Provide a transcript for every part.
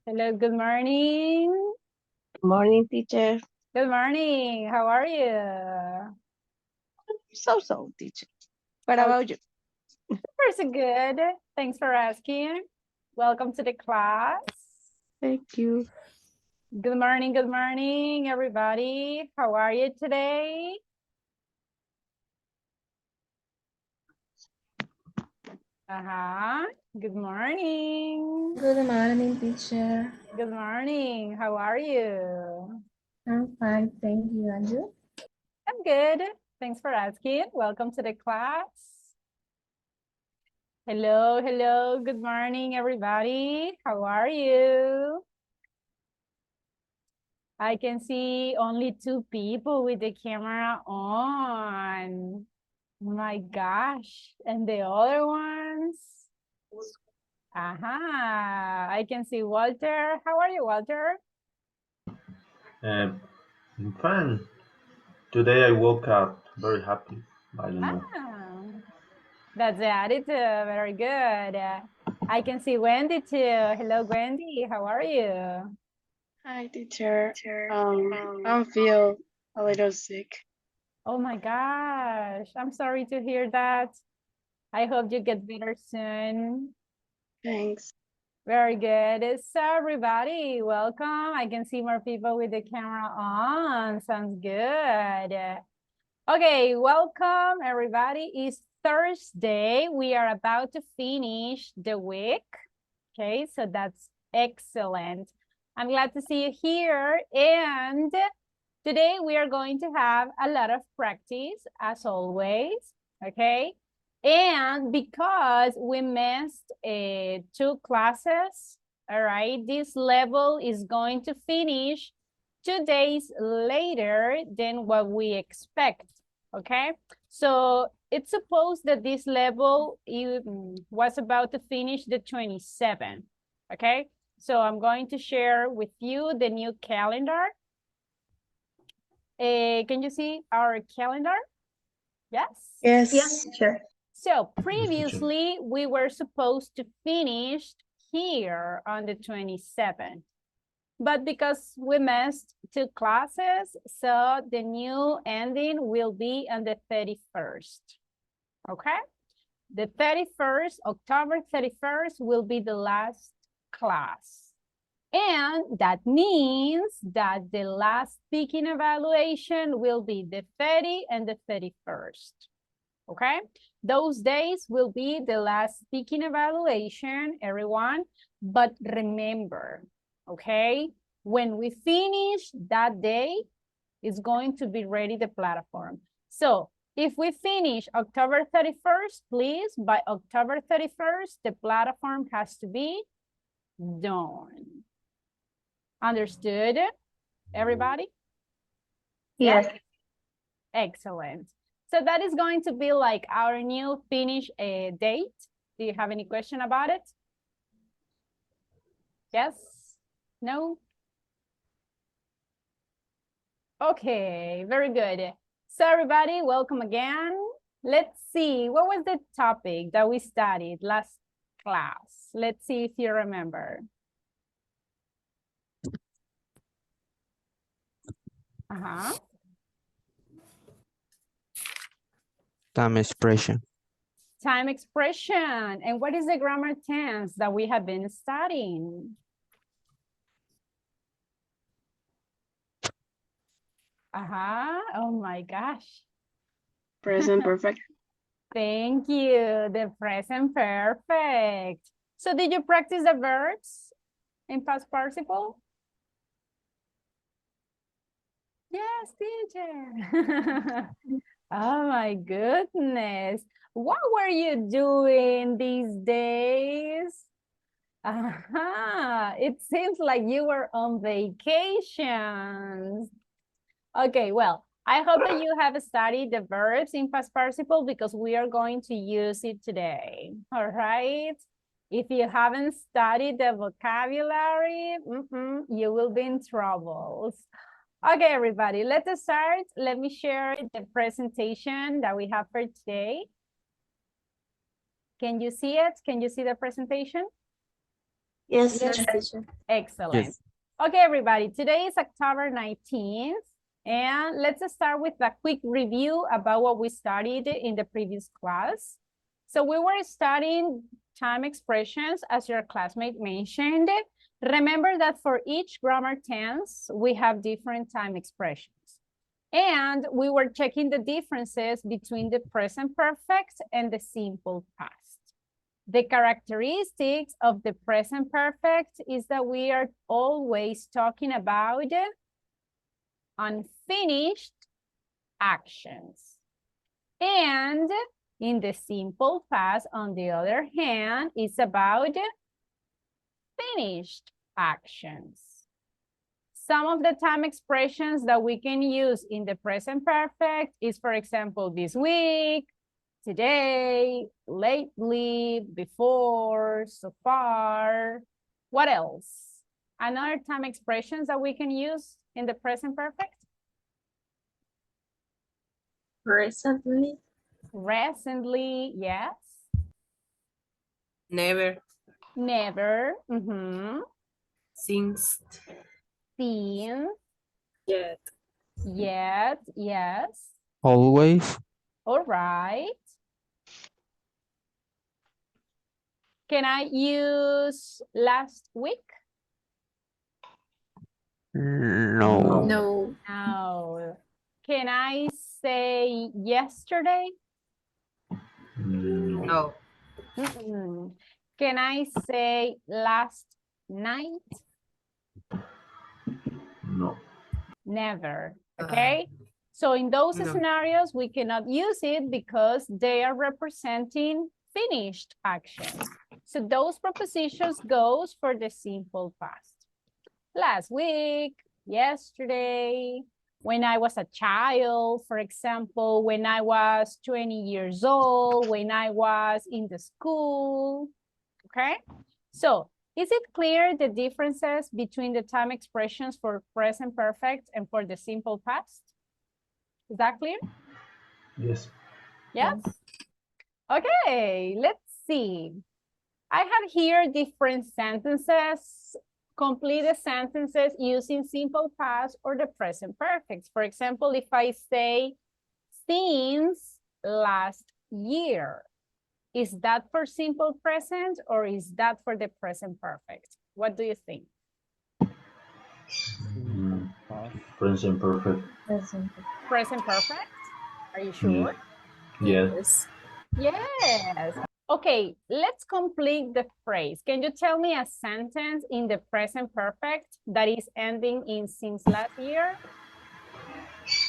Hello, good morning. Morning, teacher. Good morning. How are you? So, teacher. What Oh, about you? very good. Thanks for asking. Welcome to the class. Thank you. Good morning, everybody. How are you today? Good morning. Good morning, teacher. Good morning. How are you? I'm fine, thank you. And you? I'm good. Thanks for asking. Welcome to the class. Hello. Good morning, everybody. How are you? I can see only 2 people with the camera on. My gosh. And the other ones? I can see Walter. How are you, Walter? I'm fine. Today I woke up very happy. I don't know. That's the attitude. Very good. I can see Wendy too. Hello, Wendy. How are you? Hi, teacher. I feel a little sick. Oh my gosh. I'm sorry to hear that. I hope you get better soon. Thanks. Very good. So everybody, welcome. I can see more people with the camera on. Sounds good. Okay, welcome everybody. It's Thursday. We are about to finish the week. Okay, so that's excellent. I'm glad to see you here. And today we are going to have a lot of practice as always. Okay. And because we missed 2 classes, all right, this level is going to finish 2 days later than what we expect, okay? So it's supposed that this level was about to finish the 27th, okay? So I'm going to share with you the new calendar. Can you see our calendar? Yes? Yes. Sure. So Yes, teacher. previously we were supposed to finish here on the 27th, but because we missed 2 classes, so the new ending will be on the 31st, okay? The 31st, October 31st will be the last class. And that means that the last speaking evaluation will be the 30 and the 31st. Okay, those days will be the last speaking evaluation, everyone. But remember, okay, when we finish that day, it's going to be ready the platform. So if we finish October 31st, please, by October 31st, the platform has to be done. Understood, everybody? Yes. Excellent. So that is going to be like our new finish date. Do you have any question about it? Yes? No? Okay, very good. So everybody, welcome again. Let's see, what was the topic that we studied last class? Let's see if you remember. Time expression. Time expression. And what is the grammar tense that we have been studying? Oh my gosh. Present perfect. Thank you. The present perfect. So did you practice the verbs in past participle? Yes, teacher. Oh my goodness. What were you doing these days? It seems like you were on vacations. Okay, well, I hope that you have studied the verbs in past participle because we are going to use it today, all right? If you haven't studied the vocabulary, you will be in trouble. Okay, everybody, let's start. Let me share the presentation that we have for today. Can you see it? Can you see the presentation? Yes, Yes. teacher. Excellent. Yes. Okay, everybody, today is October 19th, and let's start with a quick review about what we studied in the previous class. So we were studying time expressions, as your classmate mentioned. Remember that for each grammar tense, we have different time expressions. And we were checking the differences between the present perfect and the simple past. The characteristics of the present perfect is that we are always talking about unfinished actions. And in the simple past, on the other hand, it's about finished actions. Some of the time expressions that we can use in the present perfect is, for example, this week, today, lately, before, so far. What else? Another time expressions that we can use in the present perfect? Recently. Recently, yes. Never, Never. Mm-hmm. since, Seen. yet, Yet. Yes. Always. All right. Can I use last week? No. No. No. Can I say yesterday? No. no, Mm-mm. Can I say last night? No. Never. Okay. So in those no. scenarios, we cannot use it because they are representing finished actions. So those prepositions goes for the simple past. Last week, yesterday, when I was a child, for example, when I was 20 years old, when I was in the school, okay? So is it clear the differences between the time expressions for present perfect and for the simple past? Is that clear? Yes. Yes? Okay, let's see. I have here different sentences. Complete the sentences using simple past or the present perfect. For example, if I say, since last year, is that for simple present or is that for the present perfect? What do you think? Mm. Present perfect. Present. Present perfect? Are you sure? Yes. Yes. Okay, let's complete the phrase. Can you tell me a sentence in the present perfect that is ending in since last year?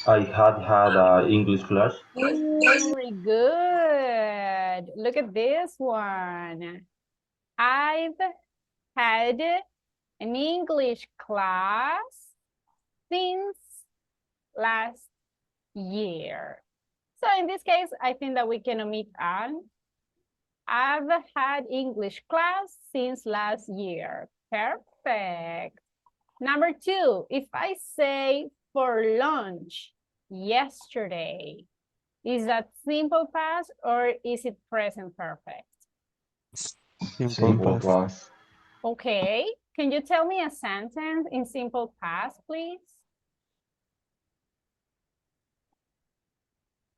I had a English class. Very good. Look at this one. I've had an English class since last year. So in this case, I think that we can omit an. I've had English class since last year. Perfect. Number two, if I say for lunch yesterday, is that simple past or is it present perfect? Simple past. Okay, can you tell me a sentence in simple past, please?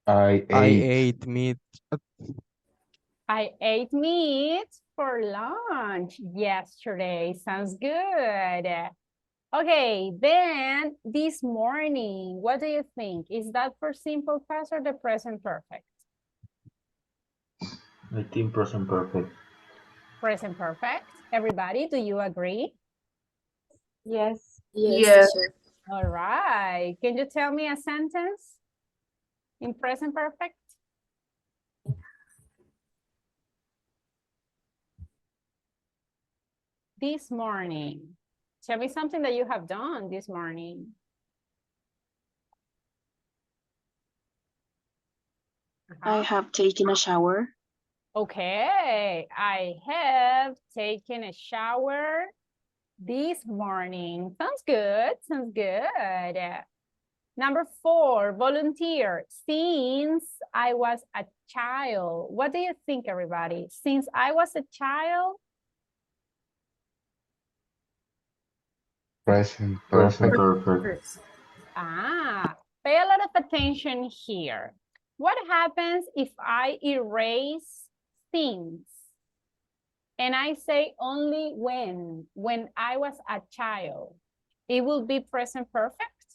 I ate meat. I ate meat for lunch yesterday. Sounds good. Okay, then this morning, what do you think? Is that for simple past or the present perfect? I think present perfect. Present perfect. Everybody, do you agree? Yes. Yes, teacher. All right. Can you tell me a sentence in present perfect? This morning. Tell me something that you have done this morning. I have taken a shower. Okay, I have taken a shower this morning. Sounds good, sounds good. Number four, volunteer. Since I was a child. What do you think, everybody? Since I was a child, Present Present perfect. perfect. Ah, pay a lot of attention here. What happens if I erase things? And I say only when I was a child. It will be present perfect?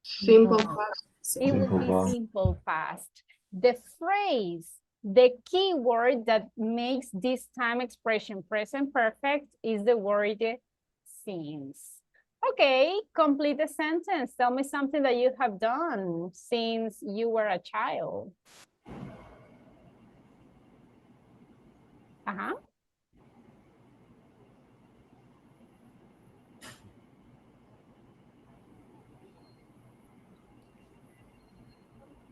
Simple No. past. It would Simple be past. simple past. The phrase, the key word that makes this time expression present perfect is the word since. Okay, complete the sentence. Tell me something that you have done since you were a child. Uh-huh.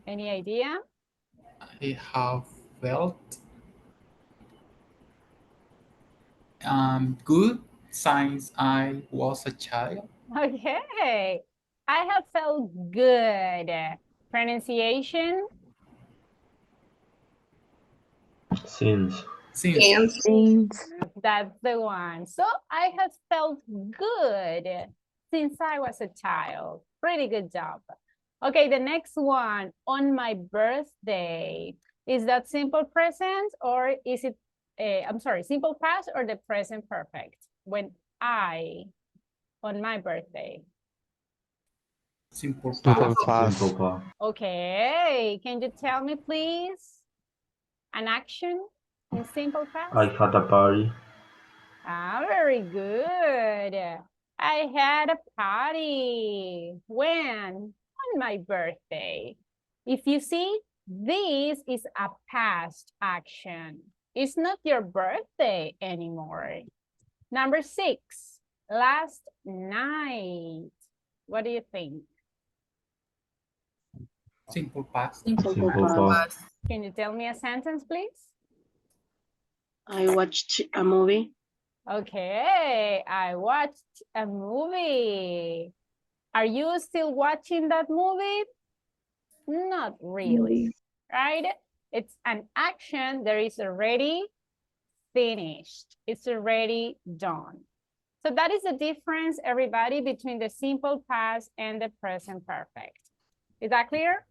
Any idea? I have felt good since I was a child. Okay. I have felt good. Pronunciation? Since. Since. Since. That's the one. So I have felt good since I was a child. Pretty good job. Okay, the next one, on my birthday. Is that simple present or is it, I'm sorry, simple past or the present perfect? When on my birthday. Simple Simple past. past. Simple past. Okay, can you tell me please an action in simple past? I had a party. Ah, very good. I had a party. When? On my birthday. If you see, this is a past action. It's not your birthday anymore. Number 6, last night. What do you think? Simple past. Simple past. Can you tell me a sentence, please? I watched a movie. Okay, I watched a movie. Are you still watching that movie? Not really, right? It's an action that is already finished. It's already done. So that is the difference, everybody, between the simple past and the present perfect. Is that clear?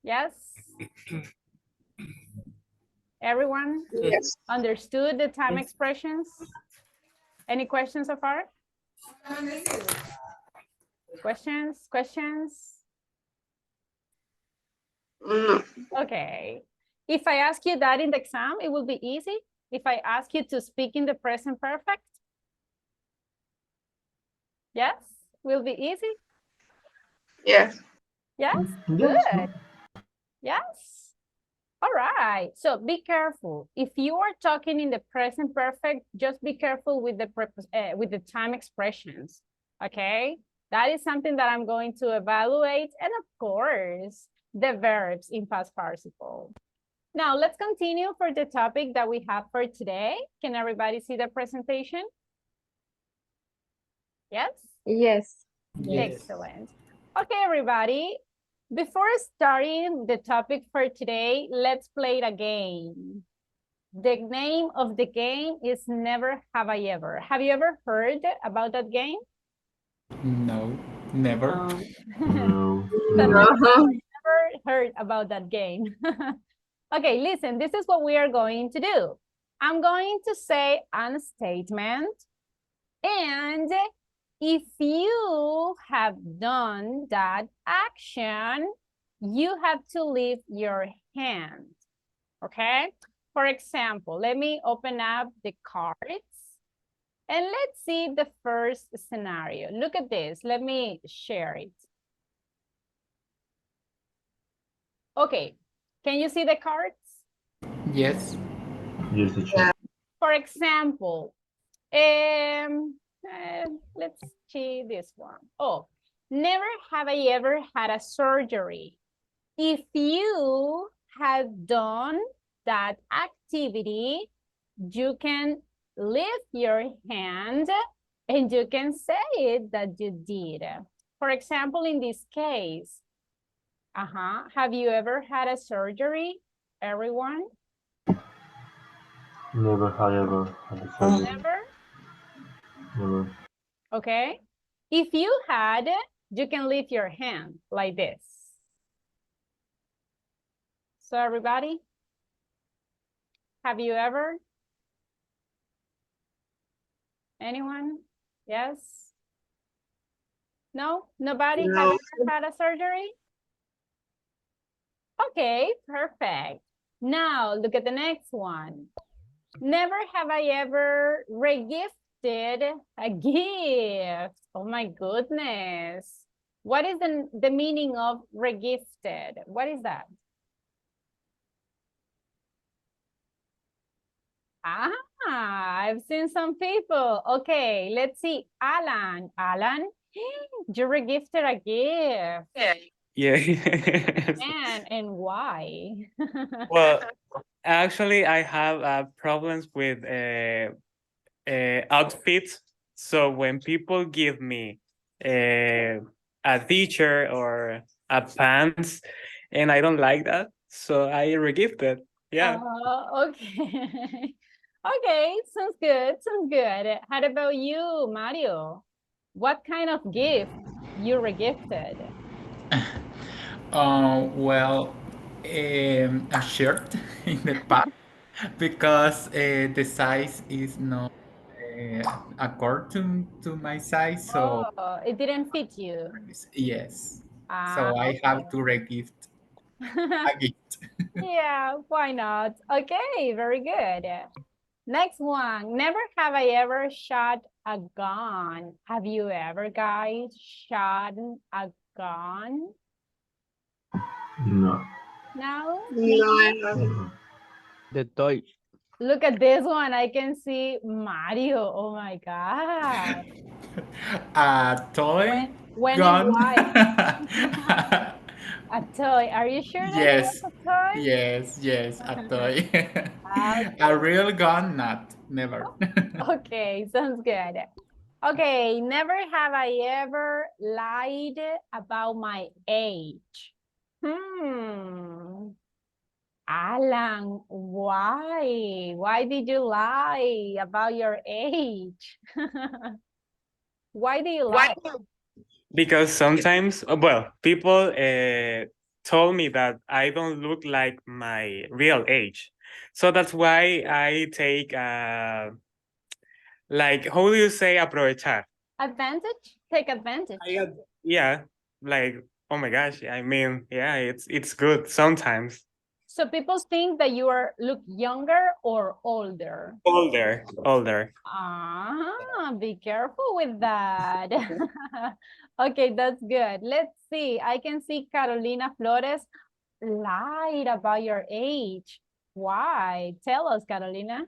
Yes? Everyone Yes. understood the time Yes. expressions? Any questions so far? Questions? No. Okay. If I ask you that in the exam, it will be easy. If I ask you to speak in the present perfect. Yes, will be easy. Yes. Yes, Yes. good. Yes. All right. So be careful. If you are talking in the present perfect, just be careful with the time expressions. Okay. That is something that I'm going to evaluate, and of course, the verbs in past participle. Now let's continue for the topic that we have for today. Can everybody see the presentation? Yes? Yes. Yes. Excellent. Okay, everybody. Before starting the topic for today, let's play a game. The name of the game is Never Have I Ever. Have you ever heard about that game? No, never. No. So No. never heard about that game. Okay, listen, this is what we are going to do. I'm going to say a statement, and if you have done that action, you have to leave your hand, okay? For example, let me open up the cards and let's see the first scenario. Look at this, let me share it. Okay, can you see the cards? Yes. Use the chat. For example, let's see this one. Oh, never have I ever had a surgery. If you have done that activity, you can lift your hand and you can say it that you did. For example, in this case, have you ever had a surgery, everyone? Never have ever had a surgery. Never? Never. Okay? If you had, you can lift your hand like this. So everybody, have you ever? Anyone? Yes? No? Nobody No. have ever had a surgery? Okay, perfect. Now look at the next one. Never have I ever regifted a gift. Oh my goodness. What is the meaning of regifted? What is that? Ah, I've seen some people. Okay, let's see. Alan, you regifted a gift. Yeah. And why? Well, actually, I have problems with outfits. So when people give me a t-shirt or a pants, and I don't like that, so I regift it. Yeah. Okay. Okay, sounds good, sounds good. How about you, Mario? What kind of gift you regifted? Well, a shirt in the past because the size is not according to my size. So Oh, it didn't fit you. yes, Ah, so I have to regift okay. a gift. Yeah, why not? Okay, very good. Next one. Never have I ever shot a gun. Have you ever, guys, shot a gun? No. No? No, I haven't. Mhm. The toy. Look at this one. I can see Mario. Oh my God. A toy When and gun. why? A toy. Are you sure that it Yes, was a toy? yes, a toy. A Okay. real gun, not never. Okay, sounds good. Okay, never have I ever lied about my age. Alan, why? Why did you lie about your age? Why do you lie? Because sometimes, well, people told me that I don't look like my real age. So that's why I take, like, how do you say aprovechar? Advantage? Take advantage. Yeah, like, oh my gosh, I mean, yeah, it's good sometimes. So people think that you look younger or older. Older. Be careful with that. Okay, that's good. Let's see. I can see Carolina Flores lied about your age. Why? Tell us, Carolina.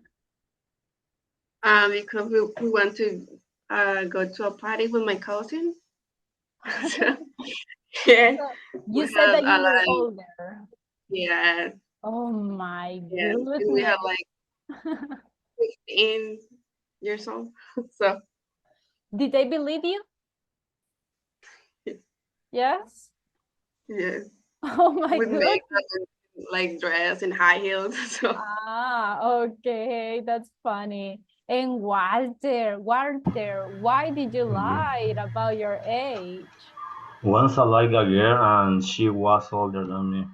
Because we want to go to a party with my cousin. So, yeah, You we said have that you were like, older. yeah, Oh my yeah, and we goodness. have like 15 years old. So Did they believe you? Yes? yeah, Oh my with goodness. makeup and like dress and high heels. So Okay, that's funny. And Walter, why did you lie about your age? Once I liked a girl and she was older than me.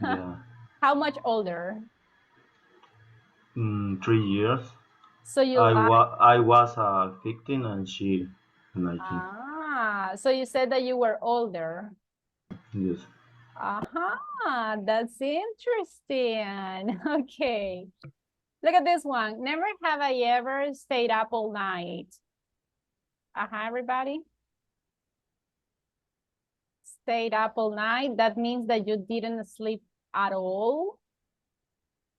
Yeah. How much older? 3 years. So you lied. I was 15 and she 19. So you said that you were older. Yes. That's interesting. Okay. Look at this one. Never have I ever stayed up all night. Everybody. Stayed up all night. That means that you didn't sleep at all.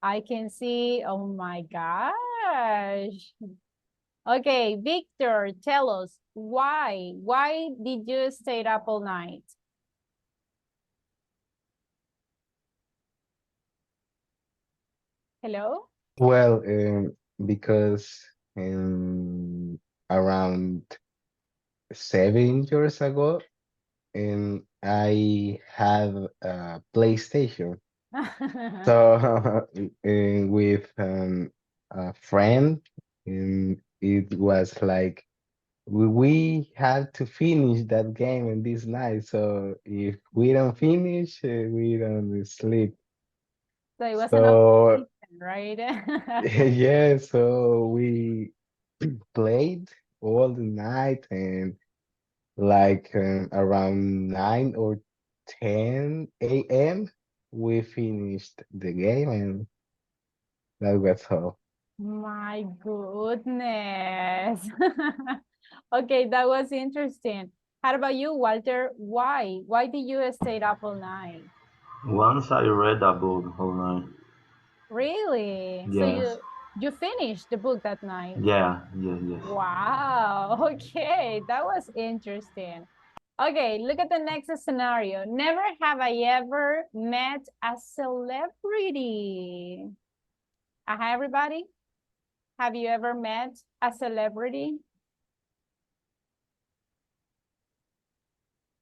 I can see, oh my gosh. Okay, Victor, tell us why? Why did you stay up all night? Hello? Well, because around 7 years ago, I have a PlayStation. So with a friend, it was like we had to finish that game in this night. So if we don't finish, we don't sleep. So it was an So obligation, right? yeah, so we played all the night and like around 9 or 10 a.m. we finished the game and that was all. My goodness. Okay, that was interesting. How about you, Walter? Why? Why did you stay up all night? Once I read a book whole night. Really? So Yes. you finished the book that night? Yeah, yes. Wow. Okay, that was interesting. Okay, look at the next scenario. Never have I ever met a celebrity. Hi, everybody. Have you ever met a celebrity?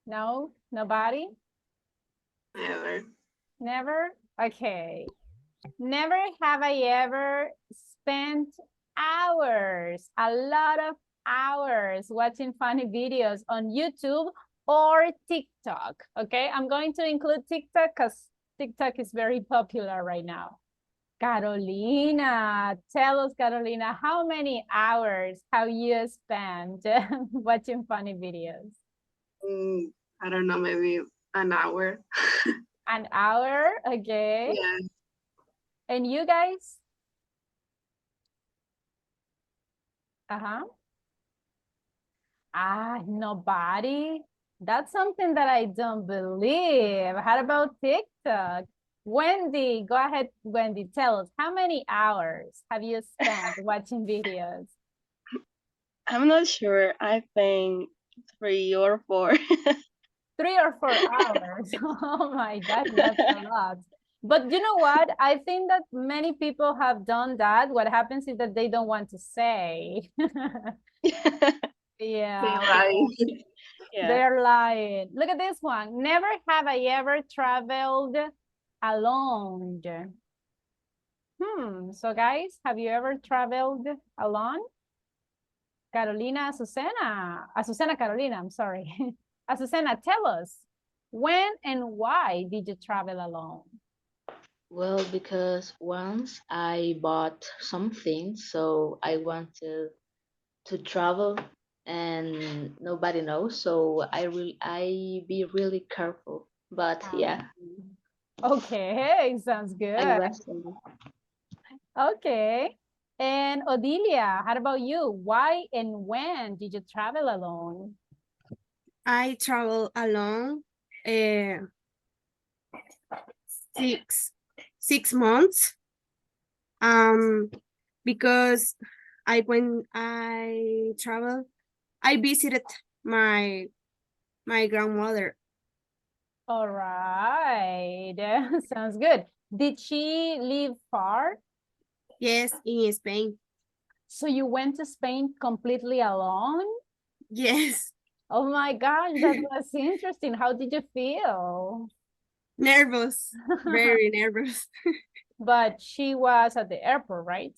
No, nobody? Never. Never? Okay. Never have I ever spent hours, a lot of hours watching funny videos on YouTube or TikTok. Okay, I'm going to include TikTok because TikTok is very popular right now. Carolina, tell us, Carolina, how many hours have you spent watching funny videos? I don't know, maybe an hour. An hour, okay. Yeah. And you guys? Uh-huh. Nobody? That's something that I don't believe. How about TikTok? Wendy, go ahead, Wendy, tell us, how many hours have you spent watching videos? I'm not sure. I think 3 or 4. 3 or 4 hours. Oh my God, that's a lot. But you know what? I think that many people have done that. What happens is that they don't want to say. Yeah. They lie. Yeah. They're lying. Look at this one. Never have I ever traveled alone. So guys, have you ever traveled alone? Carolina, Azucena, Carolina, I'm sorry. Azucena, tell us, when and why did you travel alone? Well, because once I bought something, so I wanted to travel and nobody knows, so I be really careful. But yeah, Okay, sounds I good. was Okay. And Odilia, how about you? Why and when did you travel alone? I travel alone 6 months because when I travel I visited my grandmother. All right, sounds good. Did she live far? Yes, in Spain. So you went to Spain completely alone? Yes. Oh my gosh, that was interesting. How did you feel? Nervous, very nervous. But she was at the airport, right?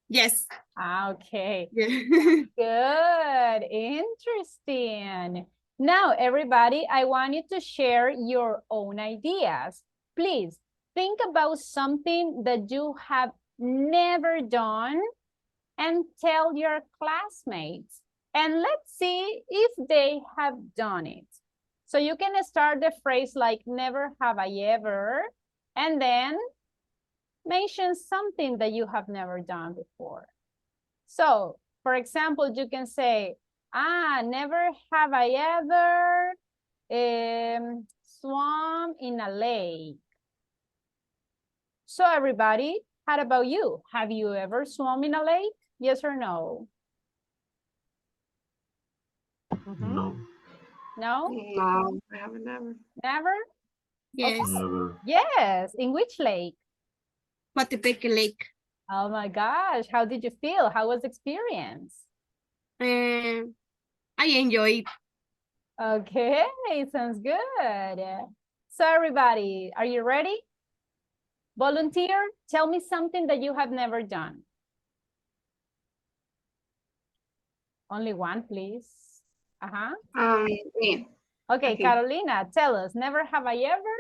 Yes. Okay. Yeah. Good, interesting. Now, everybody, I want you to share your own ideas. Please think about something that you have never done and tell your classmates. And let's see if they have done it. So you can start the phrase like, never have I ever, and then mention something that you have never done before. So, for example, you can say, never have I ever swum in a lake. So everybody, how about you? Have you ever swum in a lake? Yes or no? No, No? No, I haven't never. Never? Yes. never. Yes. In which lake? Coatepeque Lake. Oh my gosh. How did you feel? How was the experience? I enjoy it. Okay, sounds good. So everybody, are you ready? Volunteer, tell me something that you have never done. Only one, please. Uh-huh. Me. Okay, Okay. Carolina, tell us, never have I ever?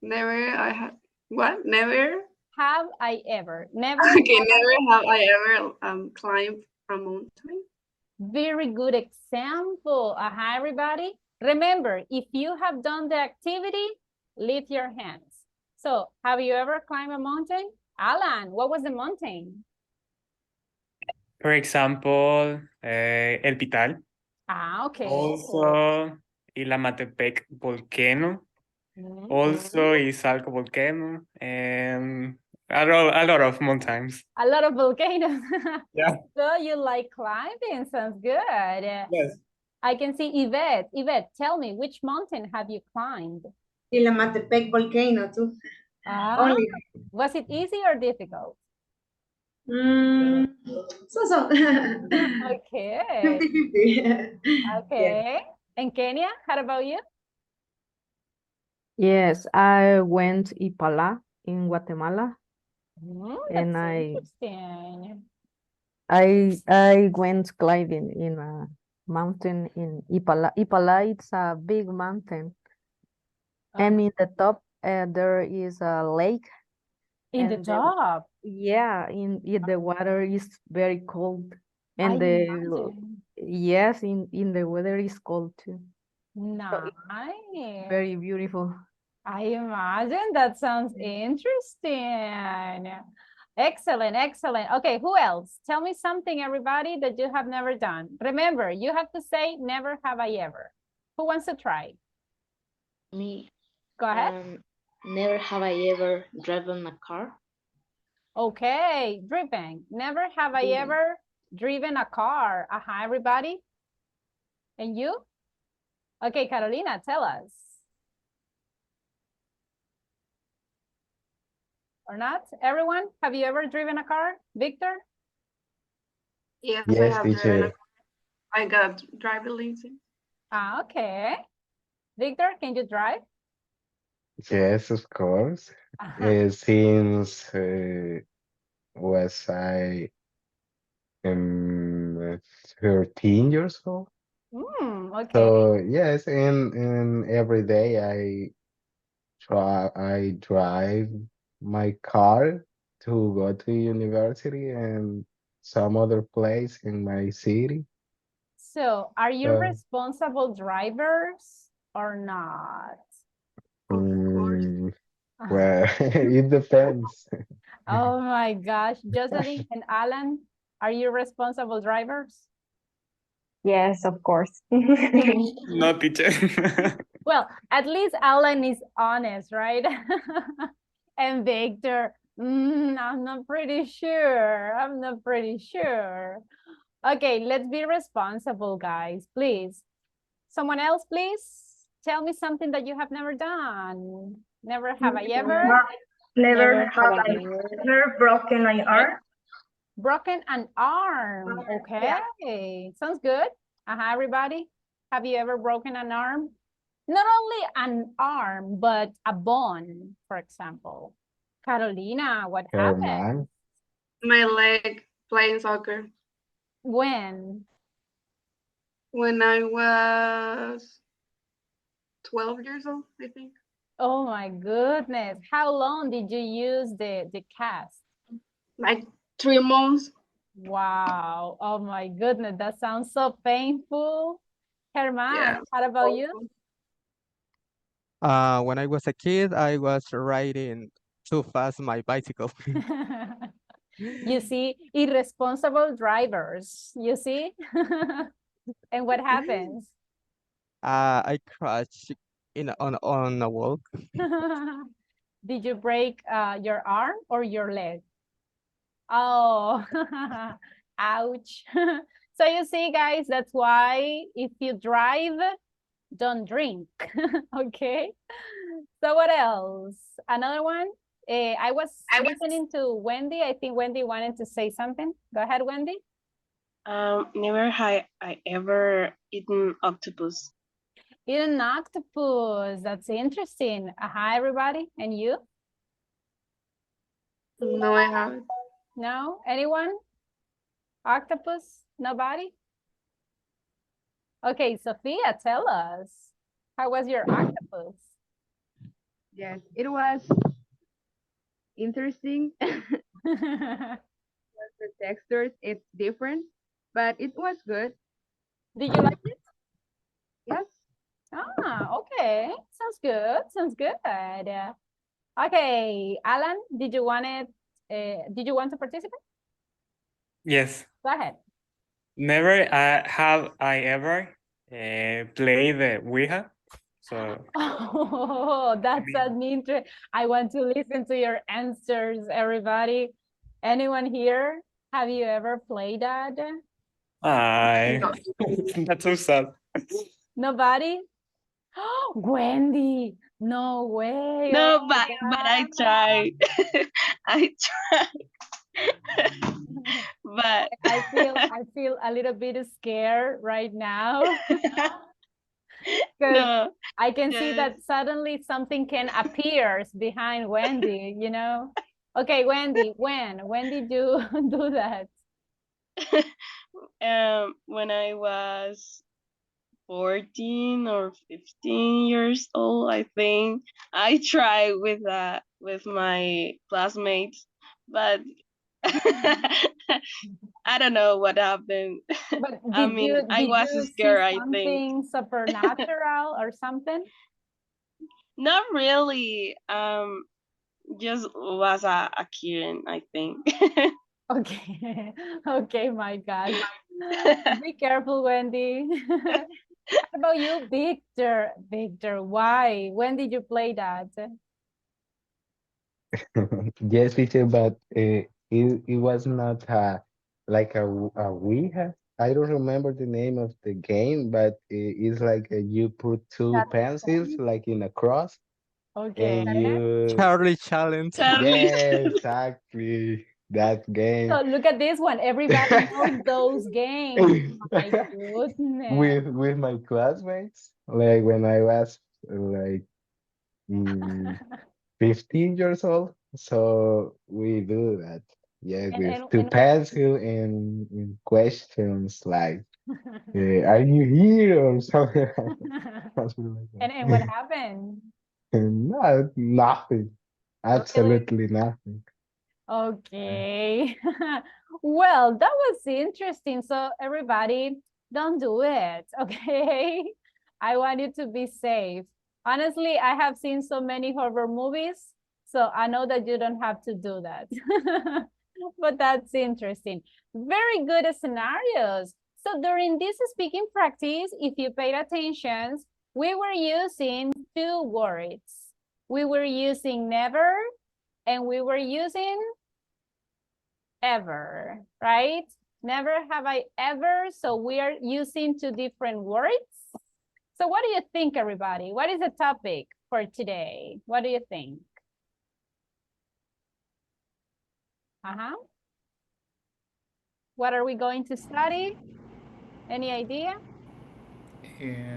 Never I have what? Never. Have I ever? Never Okay, have I never have I ever climbed a mountain. Very good example. Everybody. Remember, if you have done the activity, lift your hands. So, have you ever climbed a mountain? Alan, what was the mountain? For example, El Pital. Okay. Also, Ilamatepec volcano. Mhm. Also, Izalco volcano. And a lot of mountains. A lot of volcanoes. Yeah. So you like climbing, sounds good. Yes. I can see Yvette. Yvette, tell me, which mountain have you climbed? Ilamatepec volcano too. Ah, was it easy or difficult? So. Okay. 50-50. Okay. And Kenya, how about you? Yes, I went Ipala in Guatemala, and That's I interesting. I went climbing in a mountain in Ipala. Ipala, it's a big mountain, and in the top there is a lake. In the and top. Yeah, in the water is very cold, I and the imagine. yes, in the weather is cold too. Nice. Very beautiful. I imagine that sounds interesting. Excellent, excellent. Okay, who else? Tell me something, everybody, that you have never done. Remember, you have to say, never have I ever. Who wants to try? Me. Go ahead. Never have I ever driven a car. Okay, driven. Never have I ever driven a car. Everybody. And you? Okay, Carolina, tell us. Or not? Everyone, have you ever driven a car? Victor? Yes, I Yes, have driven a teacher. car. I got driver license. Okay. Victor, can you drive? Yes, of course. Since was I 13 years old. Okay. So yes, and every day I drive my car to go to university and some other place in my city. So, are you So responsible drivers or not? mm, well, it depends. Oh my gosh. Jocelyn and Alan, are you responsible drivers? Yes, of course. No, teacher. Well, at least Alan is honest, right? And Victor, I'm not pretty sure. I'm not pretty sure. Okay, let's be responsible, guys, please. Someone else, please. Tell me something that you have never done. Never have I ever? Never have I ever broken my arm. Broken an arm. Okay, sounds good. Everybody, have you ever broken an arm? Not only an arm, but a bone, for example. Carolina, what happened? Herman, My leg playing soccer. When? When I was 12 years old, I think. Oh my goodness. How long did you use the cast? Like 3 months. Wow. Oh my goodness. That sounds so painful. Herman, Yeah. how about you? When I was a kid, I was riding too fast my bicycle. You see, irresponsible drivers, you see? And what happens? I crashed on a wall. Did you break your arm or your leg? Oh, ouch. So you see, guys, that's why if you drive, don't drink. Okay. So what else? Another one? I was listening to Wendy. I think Wendy wanted to say something. Go ahead, Wendy. Never have I ever eaten octopus. Eat an octopus. That's interesting. Hi, everybody. And you? No, I haven't. No? Anyone? Octopus? Nobody? Okay, Sophia, tell us. How was your octopus? Yes, it was interesting. The textures, it's different, but it was good. Did you like it? Yes. Ah, okay. Sounds good. Sounds good. Okay, Alan, did you want to participate? Yes. Go ahead. Never have I ever played the Ouija. So Oh, that's an interest. I want to listen to your answers, everybody. Anyone here? Have you ever played that? that's so sad. Nobody? Wendy, no way. No, Oh but I God. tried. I tried. But I feel a little bit scared right now. Because no, I can see just that suddenly something can appears behind Wendy, you know? Okay, Wendy, when did you do that? when I was 14 or 15 years old, I think I tried with my classmates, but I don't know what happened. But I mean, I did was you see scared, I think. something supernatural or something? Not really. Just was a kid, I think. Okay, okay, my God. Be careful, Wendy. How about you, Victor? Victor, why? When did you play that? Yes, teacher, but it was not like a Ouija. I don't remember the name of the game, but it's like you put two That's pencils fun. like in a cross, Okay. and you Charlie Challenge. Charlie. yeah, exactly that game. So look at this one. Everybody knows those games. My goodness. With my classmates, like when I was like 15 years old. So we do that. Yeah, And with and two and what pencil and questions like, are you here or something, something like and what that. happened? No, nothing. Really? Absolutely nothing. Okay. Well, that was interesting. So everybody, don't do it, okay? I want you to be safe. Honestly, I have seen so many horror movies, so I know that you don't have to do that. But that's interesting. Very good scenarios. So during this speaking practice, if you paid attention, we were using two words. We were using never and we were using ever, right? Never have I ever. So we are using two different words. So what do you think, everybody? What is the topic for today? What do you think? What are we going to study? Any idea?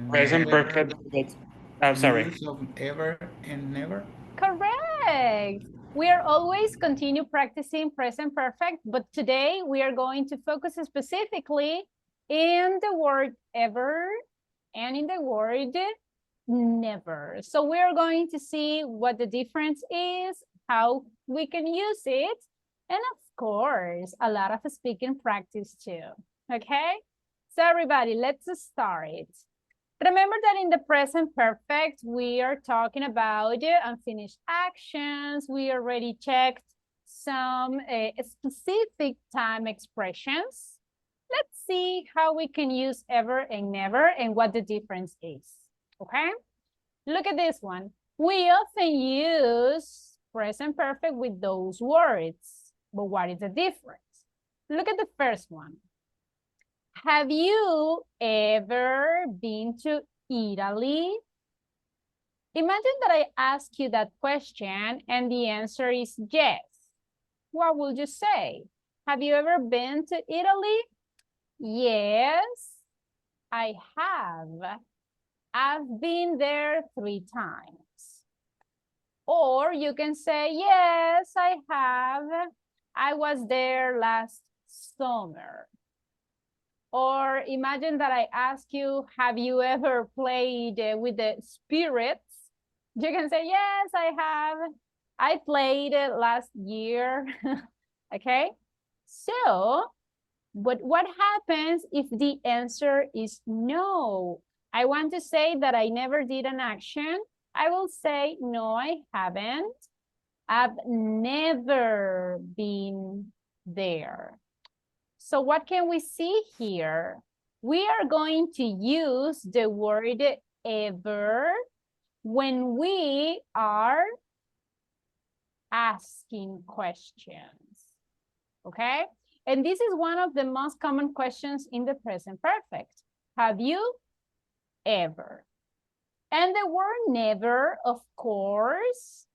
Present Never, perfect. I'm sorry. use of ever and never. Correct. We are always continue practicing present perfect, but today we are going to focus specifically in the word ever and in the word never. So we are going to see what the difference is, how we can use it, and of course, a lot of speaking practice too, okay? So everybody, let's start it. Remember that in the present perfect, we are talking about unfinished actions. We already checked some specific time expressions. Let's see how we can use ever and never and what the difference is, okay? Look at this one. We often use present perfect with those words, but what is the difference? Look at the first one. Have you ever been to Italy? Imagine that I ask you that question and the answer is yes. What would you say? Have you ever been to Italy? Yes, I have. I've been there 3 times. Or you can say, yes, I have. I was there last summer. Or imagine that I ask you, have you ever played with the spirits? You can say, yes, I have. I played it last year. Okay. So, but what happens if the answer is no? I want to say that I never did an action. I will say, no, I haven't. I've never been there. So what can we see here? We are going to use the word ever when we are asking questions, okay? And this is one of the most common questions in the present perfect. Have you ever? And the word never, of course,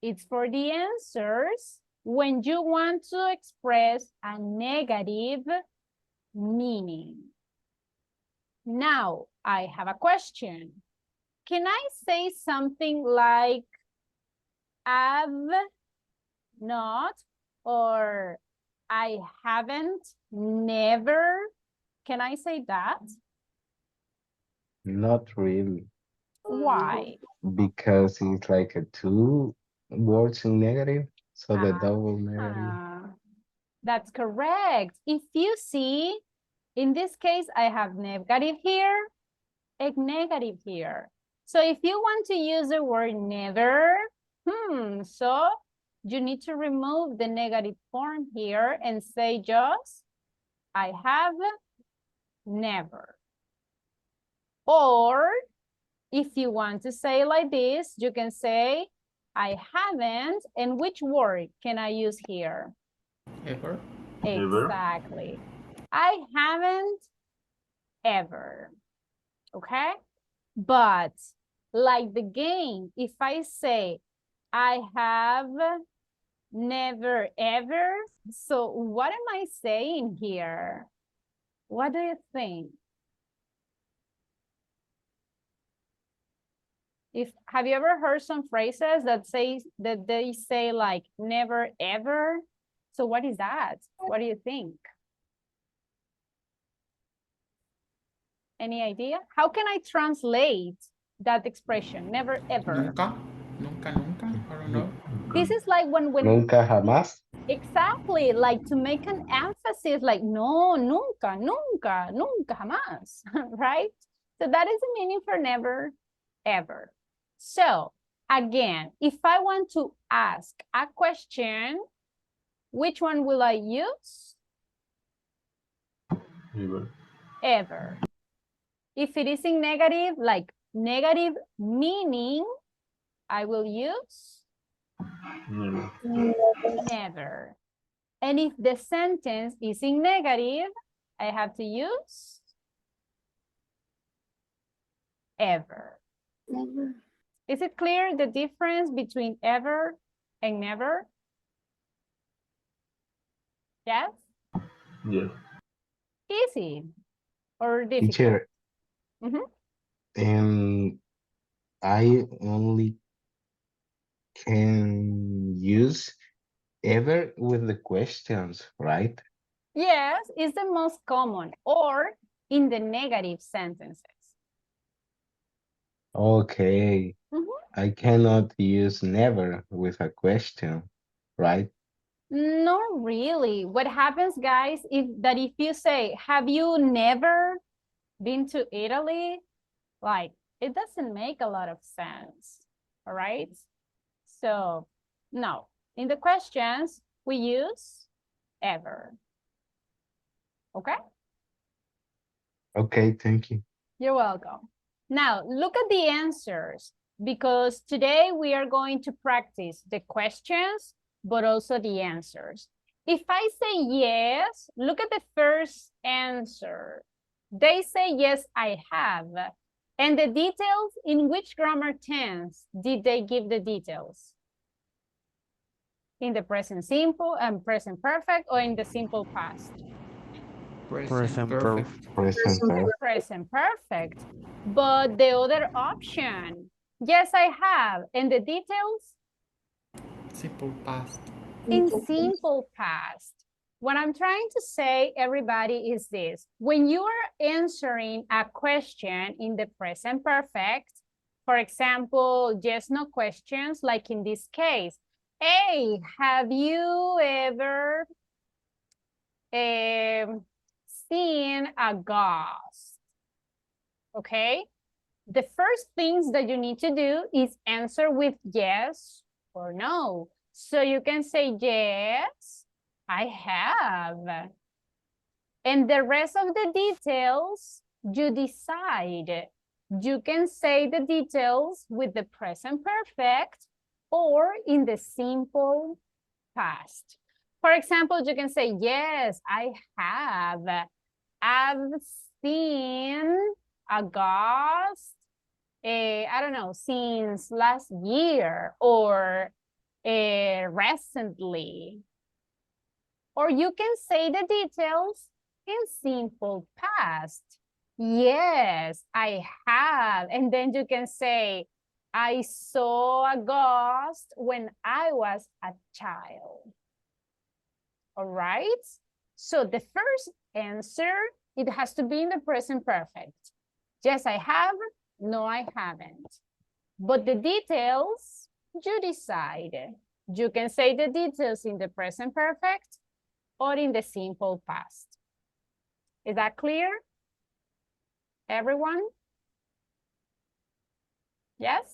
it's for the answers when you want to express a negative meaning. Now, I have a question. Can I say something like I've not, or I haven't, never? Can I say that? Not really, Why? because it's like a two words in negative, so the double negative. Ah, that's correct. If you see, in this case, I have negative here, a negative here. So if you want to use the word never, so you need to remove the negative form here and say just, I have never. Or if you want to say like this, you can say, I haven't, and which word can I use here? Ever. Exactly. I haven't ever, okay? But like the game, if I say, I have never ever, so what am I saying here? What do you think? Have you ever heard some phrases that they say like never ever? So what is that? What do you think? Any idea? How can I translate that expression? Never ever. Nunca. Nunca, nunca. I don't know. This is like when Nunca jamás. exactly, like to make an emphasis, like no, nunca, nunca, nunca jamás, right? So that is the meaning for never ever. So again, if I want to ask a question, which one will I use? Ever. If it is in negative, like negative meaning, I will use never. And if the sentence is in negative, I have to use ever. Never. Is it clear the difference between ever and never? Yes? Yes. Easy or difficult? Teacher, Mhm. I only can use ever with the questions, right? Yes, it's the most common, or in the negative sentences. Okay. I cannot use never with a question, right? Not really. What happens, guys, is that if you say, have you never been to Italy? Like, it doesn't make a lot of sense, all right? So, no. In the questions, we use ever. Okay? Okay, thank you. You're welcome. Now, look at the answers, because today we are going to practice the questions, but also the answers. If I say yes, look at the first answer. They say, yes, I have. And the details, in which grammar tense did they give the details? In the present simple and present perfect, or in the simple past? Present perfect. Present perfect. Present perfect. But the other option, yes, I have. And the details? Simple past. In simple past. What I'm trying to say, everybody, is this. When you are answering a question in the present perfect, for example, yes, no questions, like in this case, hey, have you ever seen a ghost? Okay, the first things that you need to do is answer with yes or no. So you can say, yes, I have. And the rest of the details, you decide. You can say the details with the present perfect or in the simple past. For example, you can say, yes, I have. I've seen a ghost, I don't know, since last year or recently. Or you can say the details in simple past. Yes, I have. And then you can say, I saw a ghost when I was a child. All right? So the first answer, it has to be in the present perfect. Yes, I have. No, I haven't. But the details, you decide. You can say the details in the present perfect or in the simple past. Is that clear? Everyone? Yes?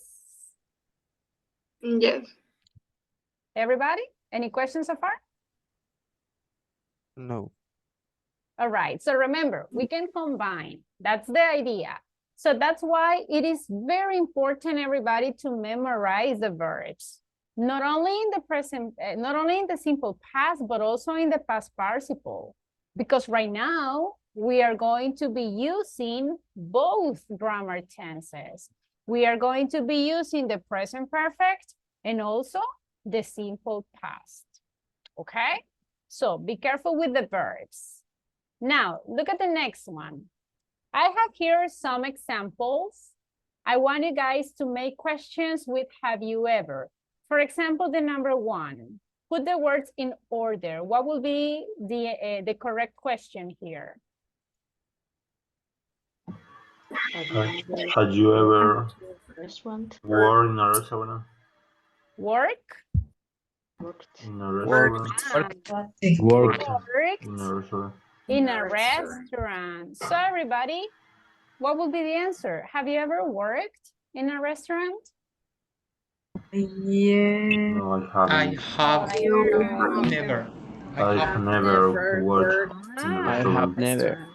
Yes. Everybody? Any questions so far? No. All right, so remember, we can combine. That's the idea. So that's why it is very important, everybody, to memorize the verbs. Not only in the present, not only in the simple past, but also in the past participle. Because right now, we are going to be using both grammar tenses. We are going to be using the present perfect and also the simple past. Okay? So be careful with the verbs. Now, look at the next one. I have here some examples. I want you guys to make questions with have you ever. For example, the number 1. Put the words in order. What will be the correct question here? Had you ever Restaurant. worked in a restaurant? Work? In a restaurant? Work. In a restaurant. In a restaurant. So everybody, what will be the answer? Have you ever worked in a restaurant? Yeah. No, I haven't. Never. I have never worked in a I have restaurant. never.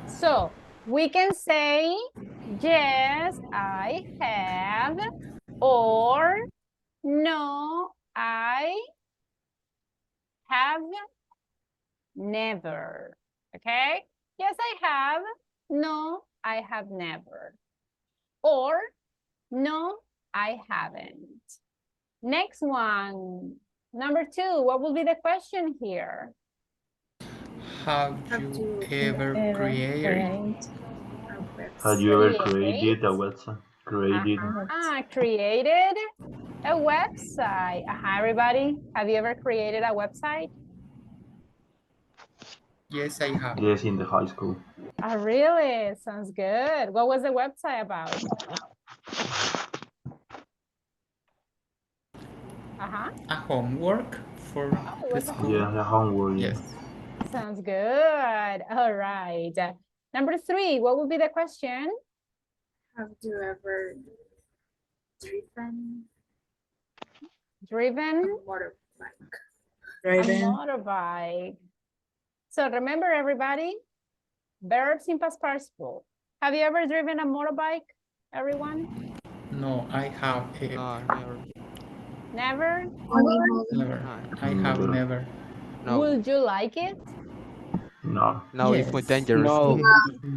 So we can say, yes, I have, or no, I have never. Okay? Yes, I have. No, I have never. Or no, I haven't. Next one. Number 2, what will be the question here? Have you ever created? Had you ever created a website? Created. Created a website. Everybody, have you ever created a website? Yes, I have. Yes, in the high school. Oh, really? Sounds good. What was the website about? A homework for the school. Yeah, the homework. Yes. Sounds good. All right. Number 3, what will be the question? Have you ever driven Driven? a motorbike? A motorbike. So remember, everybody, verbs in past participle. Have you ever driven a motorbike, everyone? No, I have Never? never. I have never. No. Would you like it? No. No, it's more dangerous. No.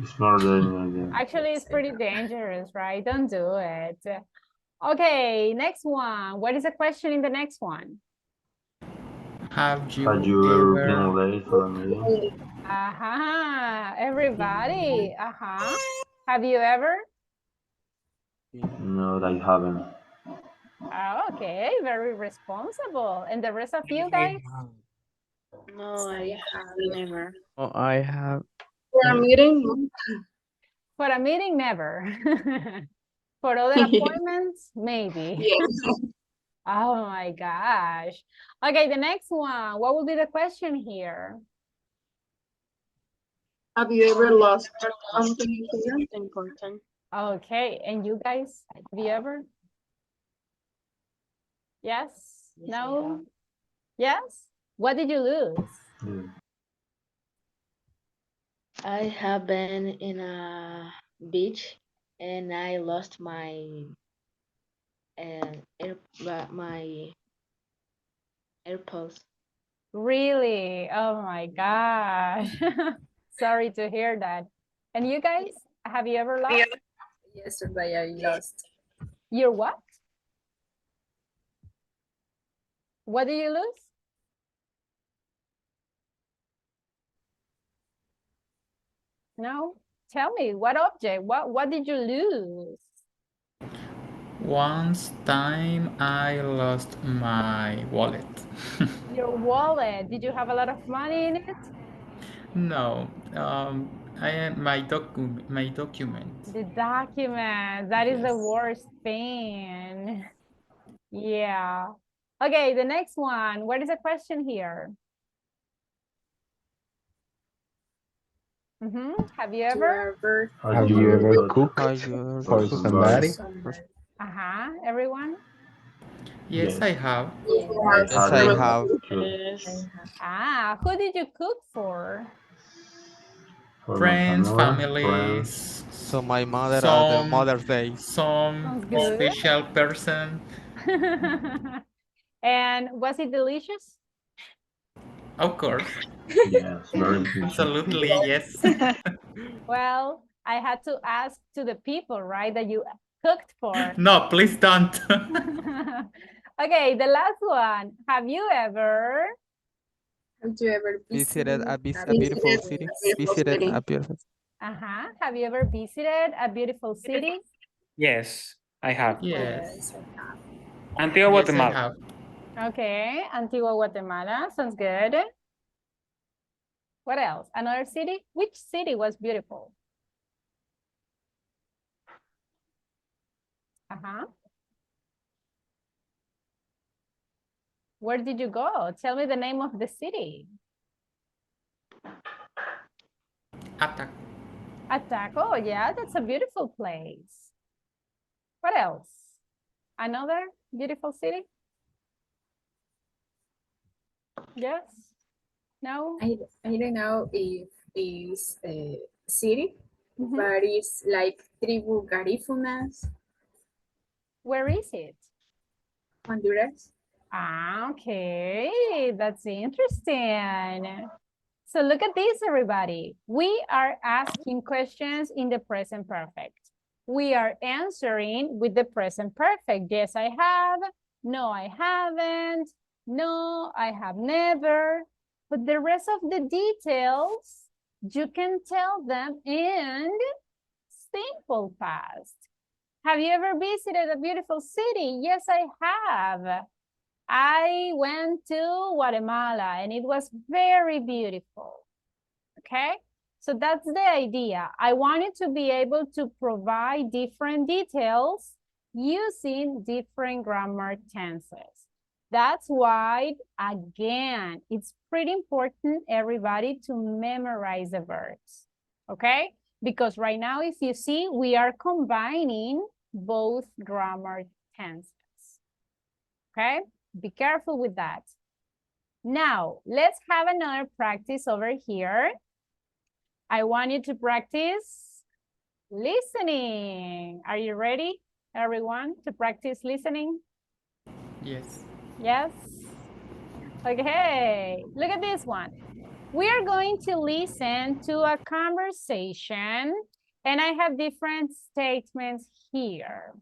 It's not dangerous. Actually, it's pretty dangerous, right? Don't do it. Okay, next one. What is the question in the next one? Have you ever been late for a meeting? Everybody. Have you ever? No, I haven't. Okay, very responsible. And the rest of you guys? No, I have never. Oh, I have. For a meeting, For a meeting, never. For other appointments, maybe. yes. Oh my gosh. Okay, the next one. What will be the question here? Have you ever lost something important? Important. Okay, and you guys, have you ever? Yes? Yes, I No? have. Yes? What did you lose? Yeah. I have been in a beach and I lost my my AirPods. Really? Oh my gosh. Sorry to hear that. And you guys, have you ever lost? Yesterday I lost Your what? What did you lose? No? Tell me, what object? What did you lose? Once time I lost my wallet. Your wallet. Did you have a lot of money in it? No, I am my document. The document. That is the worst thing. Yeah. Okay, the next one. What is the question here? Have you ever? Have you ever cooked Have you for ever somebody? Everyone? Yes, I have. Yes, I have. Yes. Who did you cook for? For my Friends, family, families, So my mother at the Mother's Day. some Sounds good. special person. And was it delicious? Of course. Yes, very Absolutely, yes. Well, I had to ask to the people, right, that you cooked for. No, please don't. Okay, the last one. Have you ever? Visited a beautiful city. Visited a beautiful. Have you ever visited a beautiful city? Yes, I have. Yes. Antigua, Yes, I Guatemala. have. Okay, Antigua, Guatemala. Sounds good. What else? Another city? Which city was beautiful? Where did you go? Tell me the name of the city. Atac. Ataco, yeah, that's a beautiful place. What else? Another beautiful city? Yes? No? I don't know if it's a city, Mhm. but it's like Tribu Garífunas, Where is it? Honduras. Okay, that's interesting. So look at this, everybody. We are asking questions in the present perfect. We are answering with the present perfect. Yes, I have. No, I haven't. No, I have never. But the rest of the details, you can tell them in simple past. Have you ever visited a beautiful city? Yes, I have. I went to Guatemala and it was very beautiful. Okay, so that's the idea. I wanted to be able to provide different details using different grammar tenses. That's why, again, it's pretty important, everybody, to memorize the verbs. Okay, because right now, if you see, we are combining both grammar tenses. Okay. Be careful with that. Now, let's have another practice over here. I want you to practice listening. Are you ready, everyone, to practice listening? Yes. Yes? Okay, look at this one. We are going to listen to a conversation, and I have different statements here.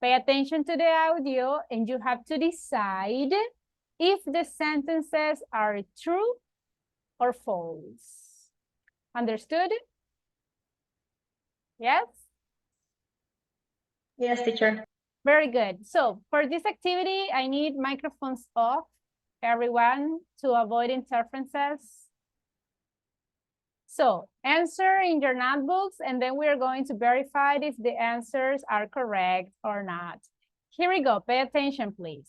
Pay attention to the audio and you have to decide if the sentences are true or false. Understood? Yes? Yes, teacher. Very good. So for this activity, I need microphones off everyone, to avoid interferences? So answer in your notebooks, and then we're going to verify if the answers are correct or not. Here we go. Pay attention, please.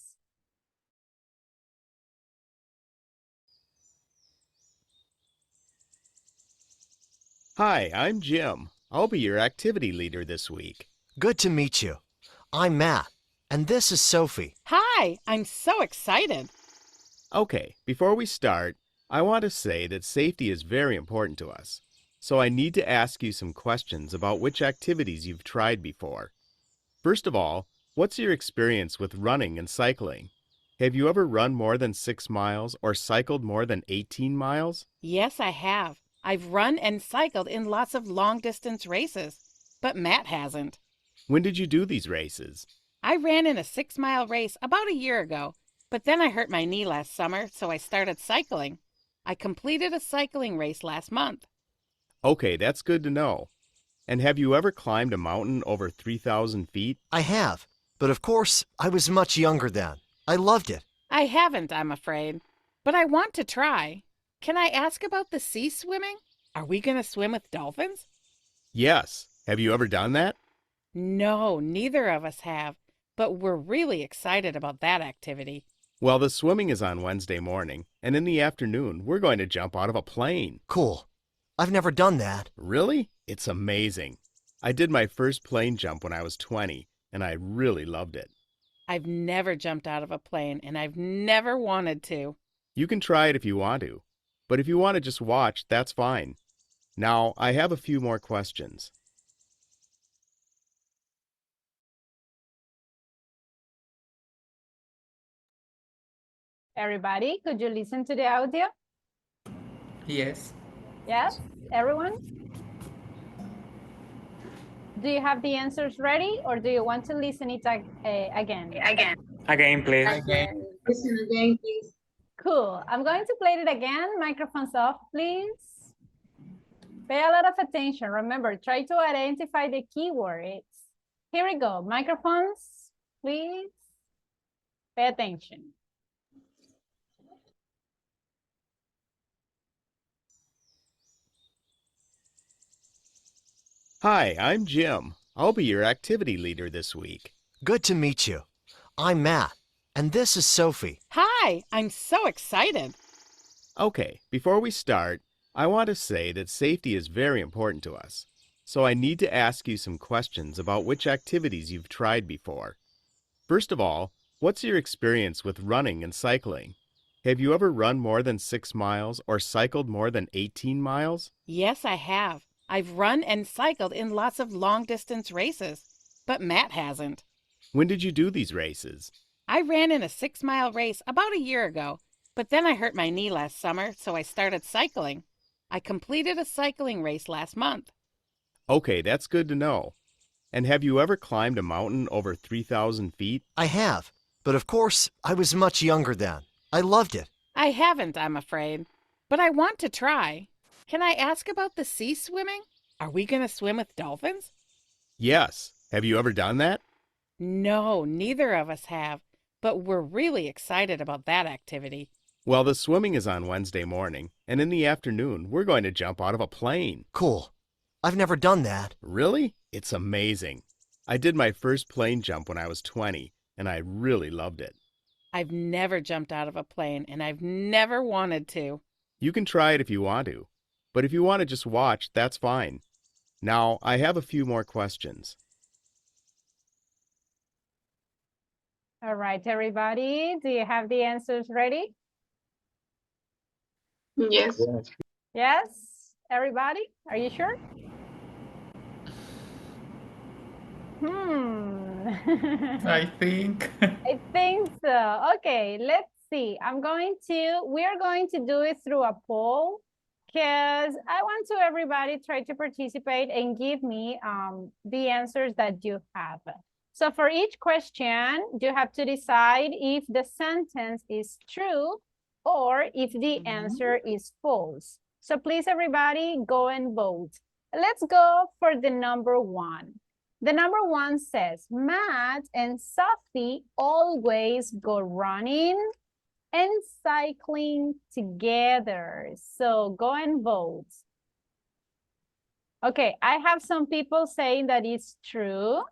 Hi, I'm Jim. I'll be your activity leader this week. Good to meet you. I'm Matt, and this is Sophie. Hi, I'm so excited. Okay, before we start, I want to say that safety is very important to us. So I need to ask you some questions about which activities you've tried before. First of all, what's your experience with running and cycling? Have you ever run more than 6 miles or cycled more than 18 miles? Yes, I have. I've run and cycled in lots of long-distance races, but Matt hasn't. When did you do these races? I ran in a 6-mile race about a year ago, but then I hurt my knee last summer, so I started cycling. I completed a cycling race last month. Okay, that's good to know. And have you ever climbed a mountain over 3,000 feet? I have, but of course, I was much younger then. I loved it. I haven't, I'm afraid, but I want to try. Can I ask about the sea swimming? Are we going to swim with dolphins? Yes. Have you ever done that? No, neither of us have, but we're really excited about that activity. Well, the swimming is on Wednesday morning, and in the afternoon, we're going to jump out of a plane. Cool. I've never done that. Really? It's amazing. I did my first plane jump when I was 20, and I really loved it. I've never jumped out of a plane, and I've never wanted to. You can try it if you want to, but if you want to just watch, that's fine. Now, I have a few more questions. Everybody, could you listen to the audio? Yes. Yes, everyone? Do you have the answers ready, or do you want to listen it again? Again, please. Listen again, please. Cool. I'm going to play it again. Microphones off, please. Pay a lot of attention. Remember, try to identify the keywords. Here we go. Microphones, please. Pay attention. Hi, I'm Jim. I'll be your activity leader this week. Good to meet you. I'm Matt, and this is Sophie. Hi, I'm so excited. Okay, before we start, I want to say that safety is very important to us. So I need to ask you some questions about which activities you've tried before. First of all, what's your experience with running and cycling? Have you ever run more than 6 miles or cycled more than 18 miles? Yes, I have. I've run and cycled in lots of long-distance races, but Matt hasn't. When did you do these races? I ran in a 6-mile race about a year ago, but then I hurt my knee last summer, so I started cycling. I completed a cycling race last month. Okay, that's good to know. And have you ever climbed a mountain over 3,000 feet? I have, but of course, I was much younger then. I loved it. I haven't, I'm afraid, but I want to try. Can I ask about the sea swimming? Are we going to swim with dolphins? Yes. Have you ever done that? No, neither of us have, but we're really excited about that activity. Well, the swimming is on Wednesday morning, and in the afternoon, we're going to jump out of a plane. Cool. I've never done that. Really? It's amazing. I did my first plane jump when I was 20, and I really loved it. I've never jumped out of a plane, and I've never wanted to. You can try it if you want to, but if you want to just watch, that's fine. Now, I have a few more questions. All right, everybody, do you have the answers ready? Yes. Yes, everybody, are you sure? I think. I think so. Okay, let's see. We are going to do it through a poll, because I want to everybody try to participate and give me the answers that you have. So for each question, you have to decide if the sentence is true or if the answer is false. So please, everybody, go and vote. Let's go for the number 1. The number 1 says, Matt and Sophie always go running and cycling together. So go and vote. Okay, I have some people saying that it's true.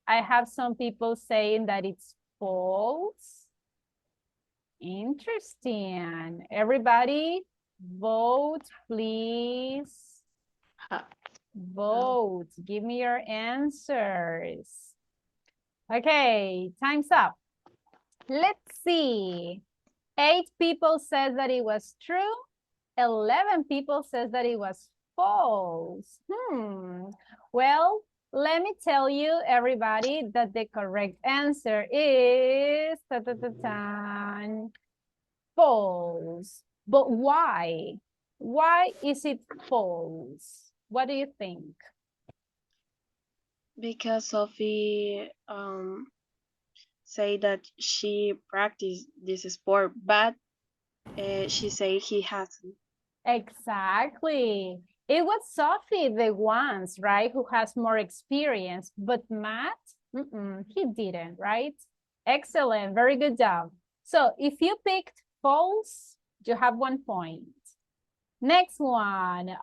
I have some people saying that it's false. Interesting. Everybody, vote, please. Vote. Give me your answers. Okay, time's up. Let's see. 8 people says that it was true. 11 people says that it was false. Well, let me tell you, everybody, that the correct answer is false. But why? Why is it false? What do you think? Because Sophie say that she practiced this sport, but she say he hasn't. Exactly. It was Sophie the ones, right, who has more experience, but Matt, he didn't, right? Excellent, very good job. So if you picked false, you have 1 point. Next one,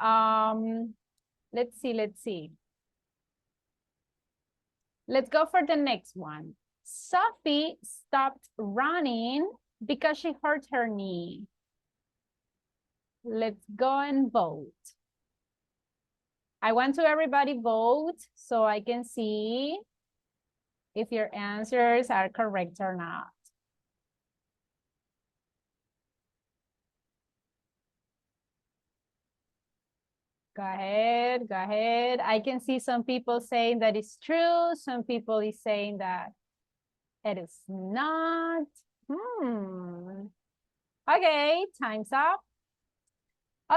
let's see. Let's go for the next one. Sophie stopped running because she hurt her knee. Let's go and vote. I want to everybody vote so I can see if your answers are correct or not. Go ahead, go ahead. I can see some people saying that it's true. Some people is saying that it is not. Okay, time's up.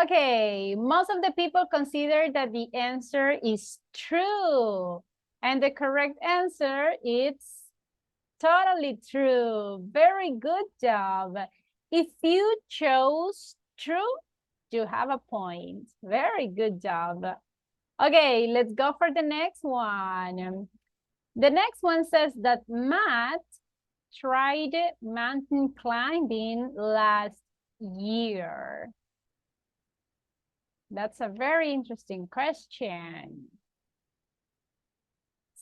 Okay, most of the people consider that the answer is true. And the correct answer is totally true. Very good job. If you chose true, you have a point. Very good job. Okay, let's go for the next one. The next one says that Matt tried mountain climbing last year. That's a very interesting question.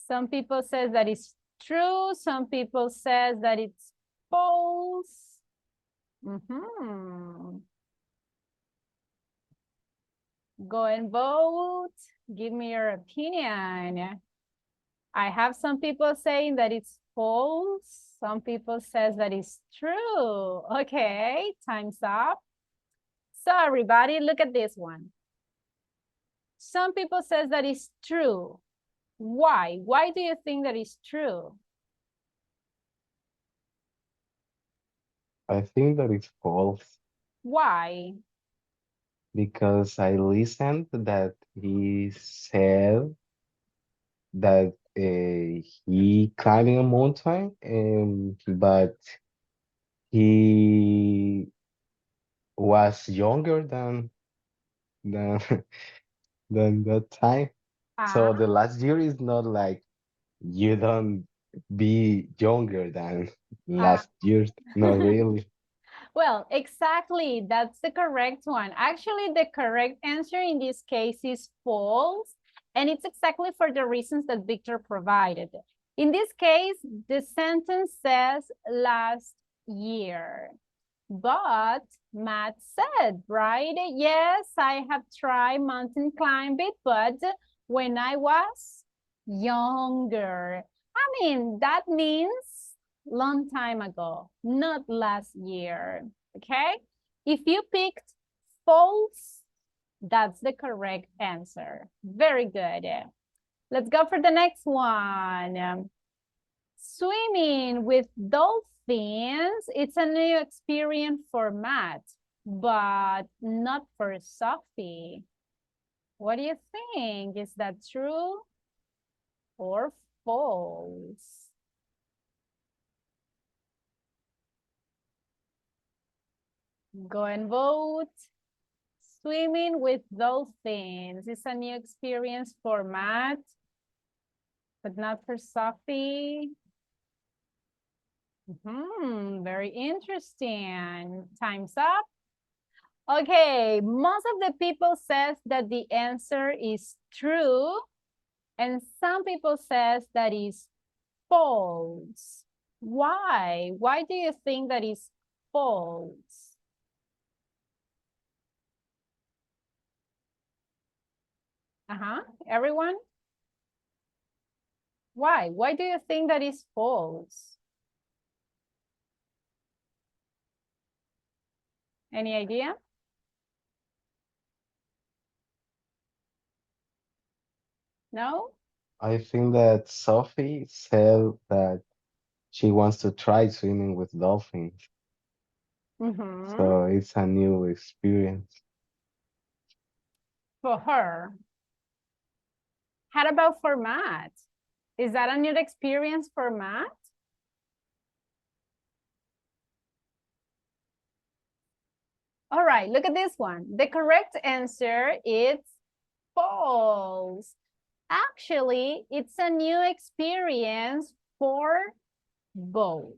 Some people say that it's true. Some people say that it's false. Go and vote. Give me your opinion. I have some people saying that it's false. Some people says that it's true. Okay, time's up. So everybody, look at this one. Some people says that it's true. Why? Why do you think that it's true? I think that it's false Why? because I listened that he said that he climbing a mountain, but he was younger than than than that time. So the last year is not like you don't be younger than last year. Not really. Well, exactly. That's the correct one. Actually, the correct answer in this case is false. And it's exactly for the reasons that Victor provided. In this case, the sentence says last year. But Matt said, right? Yes, I have tried mountain climbing, but when I was younger. I mean, that means long time ago, not last year, okay? If you picked false, that's the correct answer. Very good. Let's go for the next one. Swimming with dolphins, it's a new experience for Matt, but not for Sophie. What do you think? Is that true or false? Go and vote. Swimming with dolphins is a new experience for Matt, but not for Sophie. Very interesting. Time's up. Okay, most of the people says that the answer is true, and some people says that is false. Why? Why do you think that is false? Everyone? Why? Why do you think that is false? Any idea? No? I think that Sophie said that she wants to try swimming with dolphins. So it's a new experience. For her. How about for Matt? Is that a new experience for Matt? All right, look at this one. The correct answer is false. Actually, it's a new experience for both.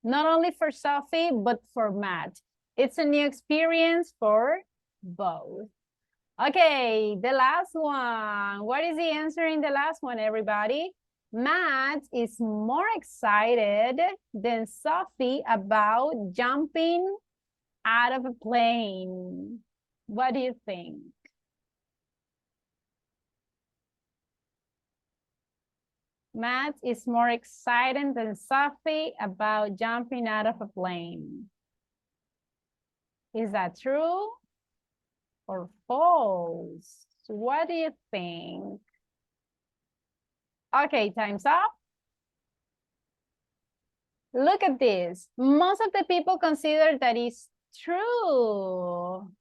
Not only for Sophie, but for Matt. It's a new experience for both. Okay, the last one. What is the answer in the last one, everybody? Matt is more excited than Sophie about jumping out of a plane. What do you think? Matt is more excited than Sophie about jumping out of a plane. Is that true or false? What do you think? Okay, time's up. Look at this. Most of the people consider that is true.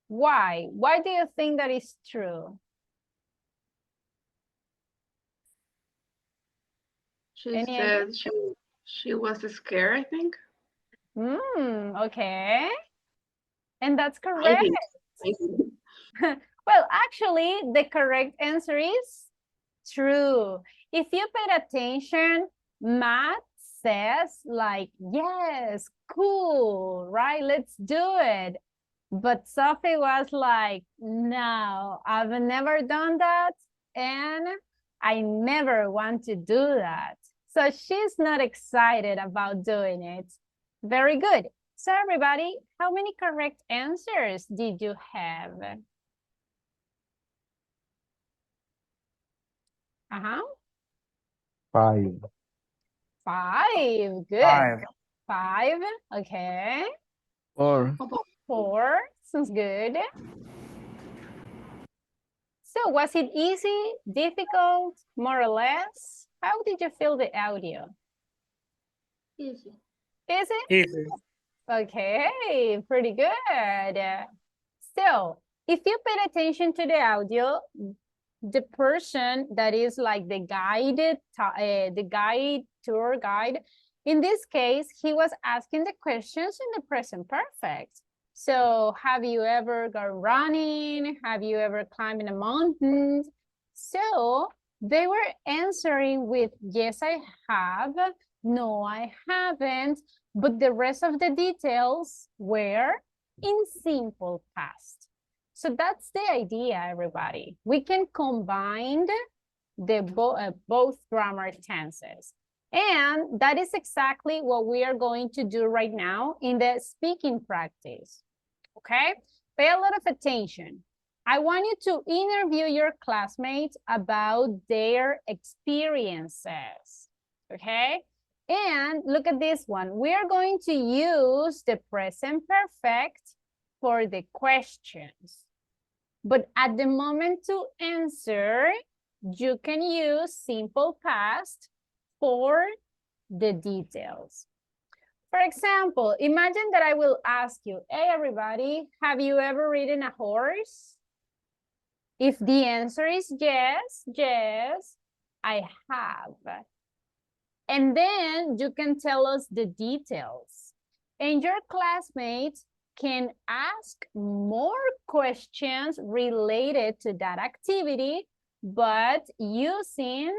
Why? Why do you think that is true? She Any said idea? she was scared, I think. Okay. And that's I correct. think. Well, actually, the correct answer is true. If you paid attention, Matt says like, yes, cool, right? Let's do it. But Sophie was like, no, I've never done that. And I never want to do that. So she's not excited about doing it. Very good. So everybody, how many correct answers did you have? 5. 5, good. 5. 5, okay. 4. 4, sounds good. So was it easy, difficult, more or less? How did you feel the audio? Easy. Easy? Easy. Okay, pretty good. So if you paid attention to the audio, the person that is like the tour guide, in this case, he was asking the questions in the present perfect. So have you ever gone running? Have you ever climbed a mountain? So they were answering with, yes, I have. No, I haven't. But the rest of the details were in simple past. So that's the idea, everybody. We can combine the both grammar tenses. And that is exactly what we are going to do right now in the speaking practice. Okay? Pay a lot of attention. I want you to interview your classmates about their experiences. Okay? And look at this one. We are going to use the present perfect for the questions. But at the moment to answer, you can use simple past for the details. For example, imagine that I will ask you, hey, everybody, have you ever ridden a horse? If the answer is yes, yes, I have. And then you can tell us the details. And your classmates can ask more questions related to that activity, but using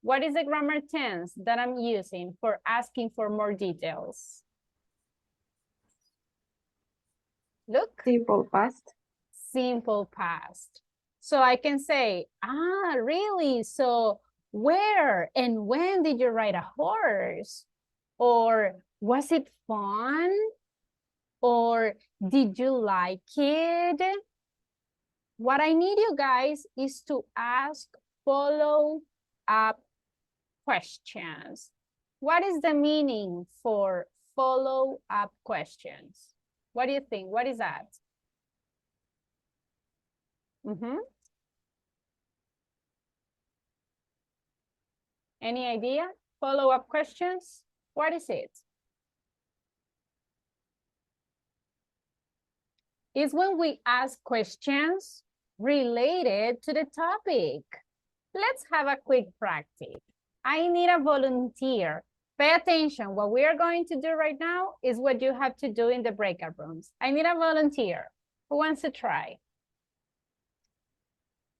What is the grammar tense that I'm using for asking for more details? Look. Simple past. Simple past. So I can say, ah, really? So where and when did you ride a horse? Or was it fun? Or did you like it? What I need you guys is to ask follow-up questions. What is the meaning for follow-up questions? What do you think? What is that? Any idea? Follow-up questions? What is it? It's when we ask questions related to the topic. Let's have a quick practice. I need a volunteer. Pay attention. What we are going to do right now is what you have to do in the breakout rooms. I need a volunteer. Who wants to try?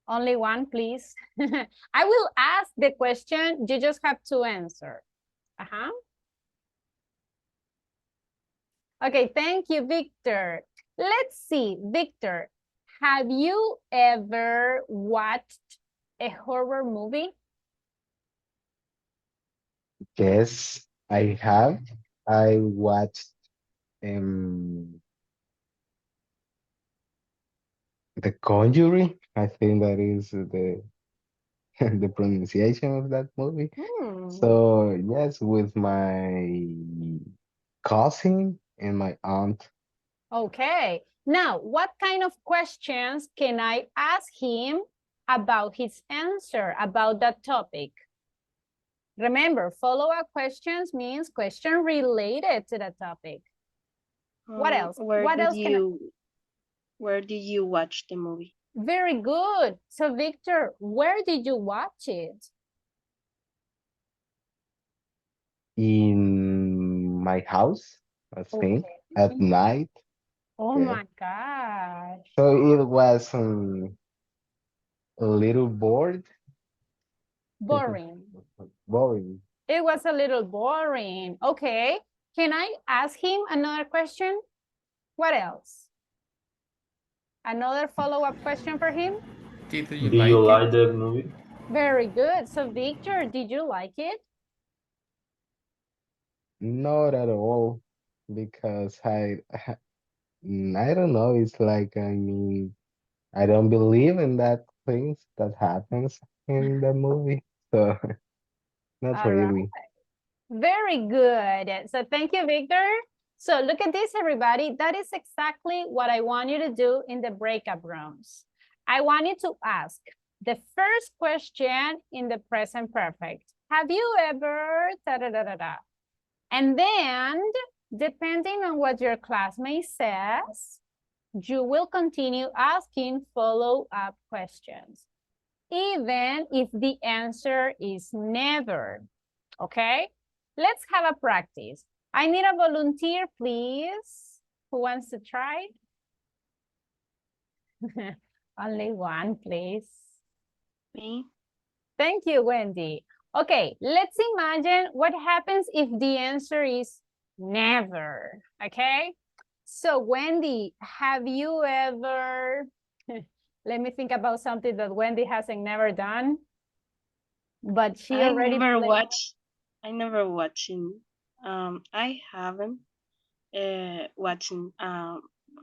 Only one, please. I will ask the question. You just have to answer. Okay, thank you, Victor. Let's see, Victor, have you ever watched a horror movie? Yes, I have. I watched The Conjuring. I think that is the the pronunciation of that movie. So yes, with my cousin and my aunt. Okay. Now, what kind of questions can I ask him about his answer, about that topic? Remember, follow-up questions means question related to the topic. What else? Where did you watch the movie? Very good. So, Victor, where did you watch it? In my house, I think, at night. Oh my gosh. So it was a little bored. Boring. Boring. It was a little boring. Okay. Can I ask him another question? What else? Another follow-up question for him? Did you like the movie? Very good. So, Victor, did you like it? Not at all, because I don't know. It's like, I mean, I don't believe in that things that happens in the movie. So not All right. really. Very good. So thank you, Victor. So look at this, everybody. That is exactly what I want you to do in the breakup rooms. I want you to ask the first question in the present perfect. Have you ever da-da-da-da-da? And then, depending on what your classmate says, you will continue asking follow-up questions, even if the answer is never. Okay? Let's have a practice. I need a volunteer, please. Who wants to try? Only one, please. Me. Thank you, Wendy. Okay, let's imagine what happens if the answer is never, okay? So, Wendy, have you ever, let me think about something that Wendy hasn't never done, but she already I never watching, I haven't watching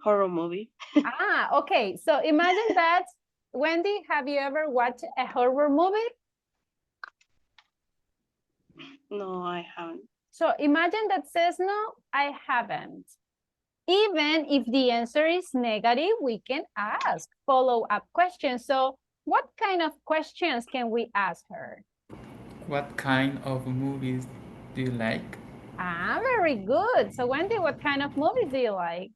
horror movie. Okay, so imagine that. Wendy, have you ever watched a horror movie? No, I haven't. So imagine that says no, I haven't. Even if the answer is negative, we can ask follow-up questions. So what kind of questions can we ask her? What kind of movies do you like? Very good. So Wendy, what kind of movies do you like?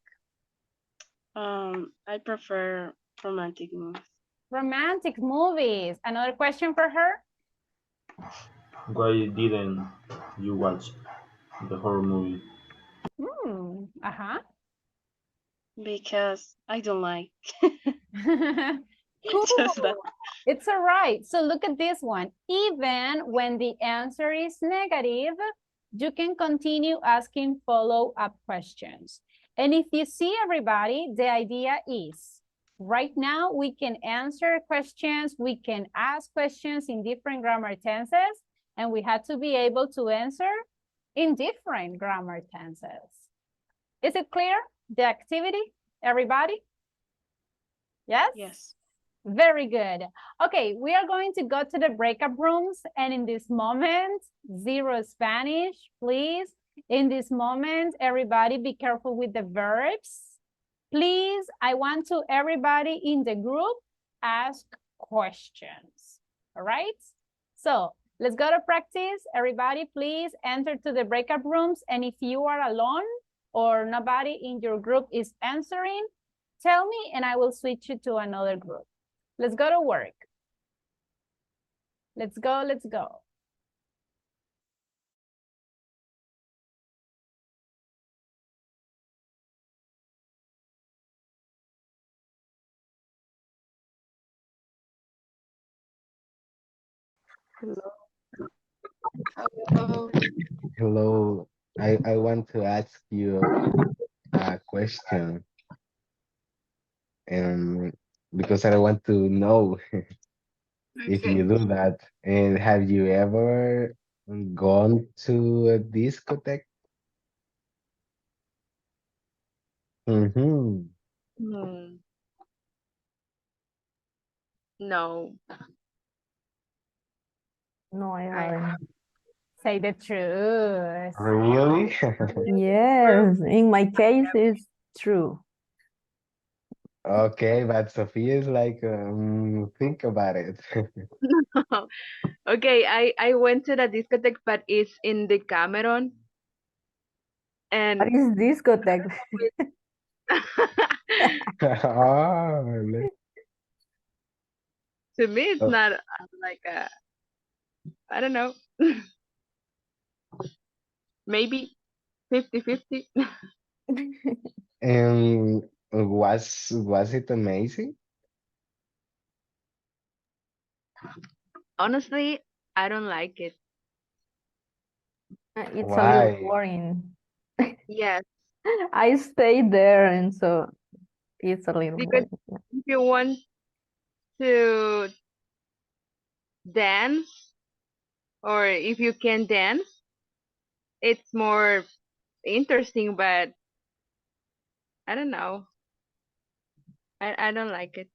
I prefer romantic movies. Romantic movies. Another question for her? Why didn't you watch the horror movie? Because I don't like. Cool. Just that. It's all right. So look at this one. Even when the answer is negative, you can continue asking follow-up questions. And if you see everybody, the idea is right now we can answer questions, we can ask questions in different grammar tenses, and we had to be able to answer in different grammar tenses. Is it clear, the activity, everybody? Yes? Yes. Very good. Okay, we are going to go to the breakout rooms, and in this moment, zero Spanish, please. In this moment, everybody be careful with the verbs. Please, I want to everybody in the group ask questions. All right? So let's go to practice. Everybody, please enter to the breakout rooms. And if you are alone or nobody in your group is answering, tell me and I will switch you to another group. Let's go to work. Let's go, let's go. Hello. I want to ask you a question. Because I want to know if you do that. And have you ever gone to a discotheque? Mm-hmm. No. No, I haven't. Say the truth. Really? Yes, in my case, it's true. Okay, but Sophia is like, think about it. Okay, I went to the discotheque, but it's in the Cameron. And What is discotheque? Oh, to me, it's Oh. not like a, I don't know, maybe 50-50. And was it amazing? Honestly, I don't like it. It's a little Why? boring. Yes, I stayed there, and so it's a little because boring. if you want to dance, or if you can dance, it's more interesting, but I don't know. I don't like it.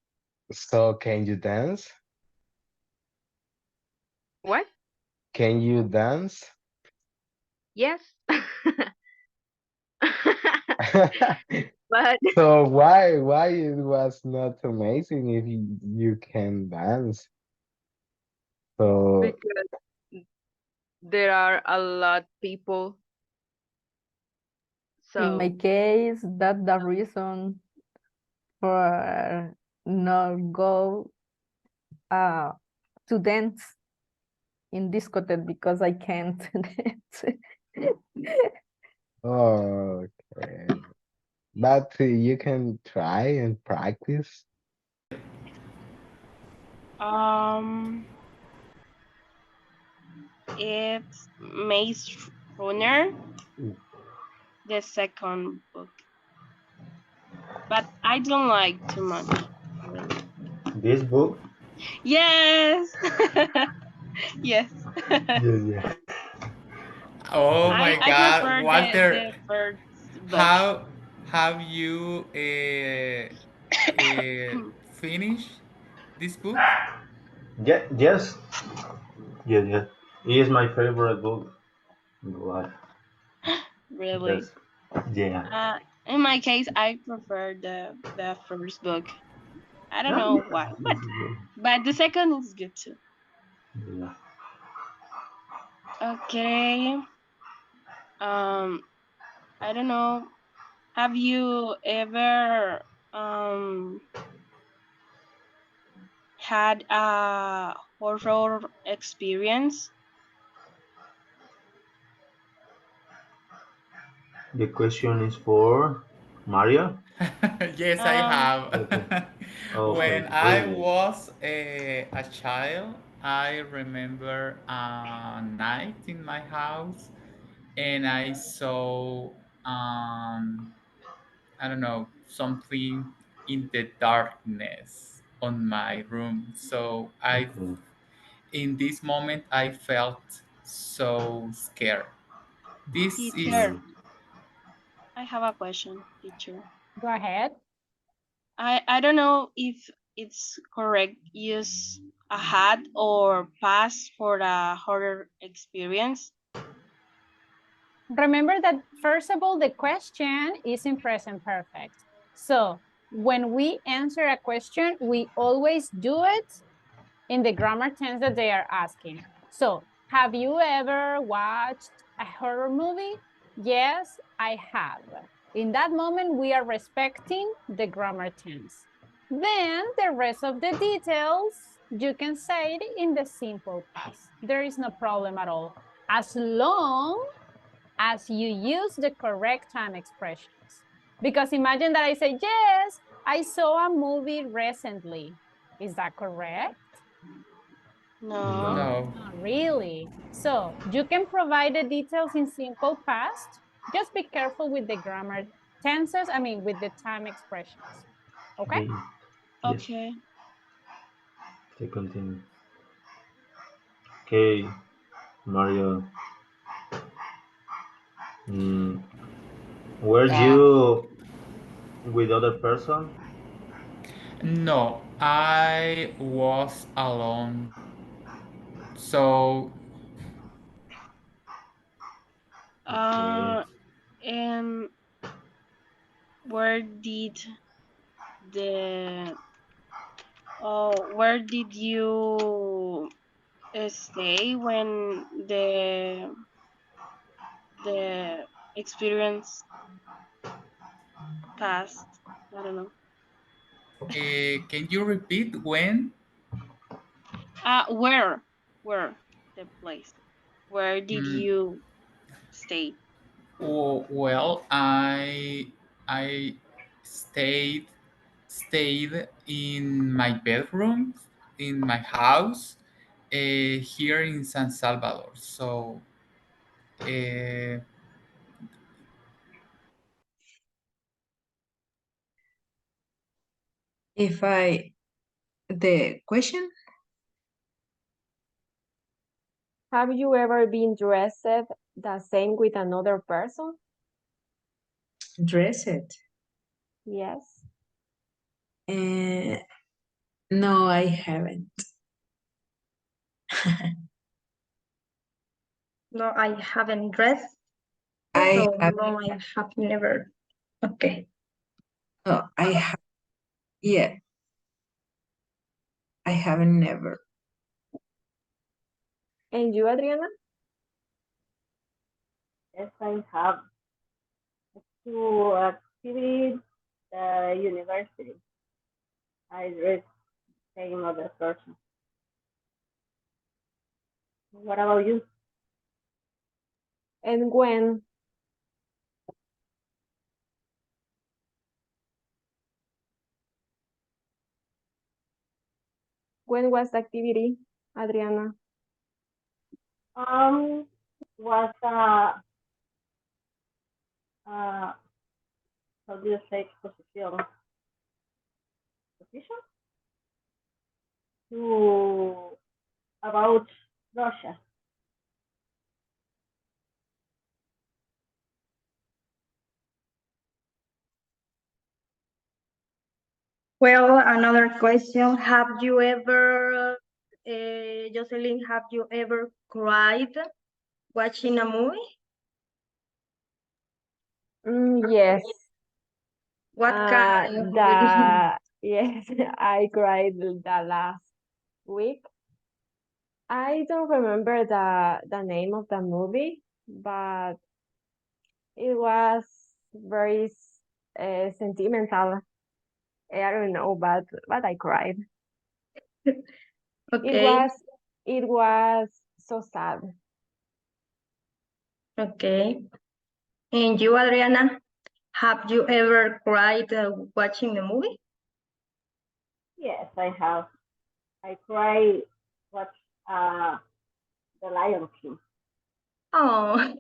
So can you dance? What? Can you dance? Yes. But So why it was not amazing if you can dance? So because there are a lot people. In my So case, that's the reason for not go to dance in discotheque because I can't dance. okay. But you can try and practice. It's Maze Runner, the second book. But I don't like too much. Really. This book? Yes. Yes. Yeah. Oh my I God, prefer Walter, the first book. how have you finished this book? Yeah, yes. Yeah. It is my favorite book in life. Really? Yes. Yeah. In my case, I prefer the first book. I don't No, know why, but the second is good too. yeah. Okay. I don't know. Have you ever had a horror experience? The question is for Mario? Yes, I have. Okay. Okay, When I really? was a child, I remember a night in my house and I saw, I don't know, something in the darkness on my room. So Okay. in this moment, I felt so scared. This is, Teacher, Okay. I have a question, teacher. Go ahead. I don't know if it's correct use a had or pass for the horror experience. Remember that first of all, the question is in present perfect. So when we answer a question, we always do it in the grammar tense that they are asking. So have you ever watched a horror movie? Yes, I have. In that moment, we are respecting the grammar tense. Then the rest of the details, you can say it in the simple past. There is no problem at all, as long as you use the correct time expressions. Because imagine that I say, yes, I saw a movie recently. Is that correct? No. no. Not really. So you can provide the details in simple past. Just be careful with the grammar tenses, I mean, with the time expressions. Okay? Okay. Yes. Okay. Okay, continue. Okay, Mario. Mm, were Uh, you with other person? no, I was alone. So Okay. And where did the where did you stay when the experience passed? I don't know. can you repeat when? Where the place? Where did Mm, you stay? well, I stayed in my bedroom in my house here in San Salvador. So uh, If I, the question, Have you ever been dressed the same with another person? dress it. Yes. No, I haven't. No, I haven't dressed. I So have, no, I have never. Okay. no, I have, yeah, I haven't never. And you, Adriana? Yes, I have two activities university. I read same other person. What about you? And when? When was the activity, Adriana? Was how do you say exposition? Exposition to about Russia. Well, another question. Have you ever, Jocelyn, have you ever cried watching a movie? Yes. What kind of movie? Yes, I cried the last week. I don't remember the name of the movie, but it was very sentimental. I don't know, but I cried. It Okay, was it was so sad. okay. And you, Adriana, Have you ever cried watching the movie? Yes, I have. I try watch The Lion King. Oh.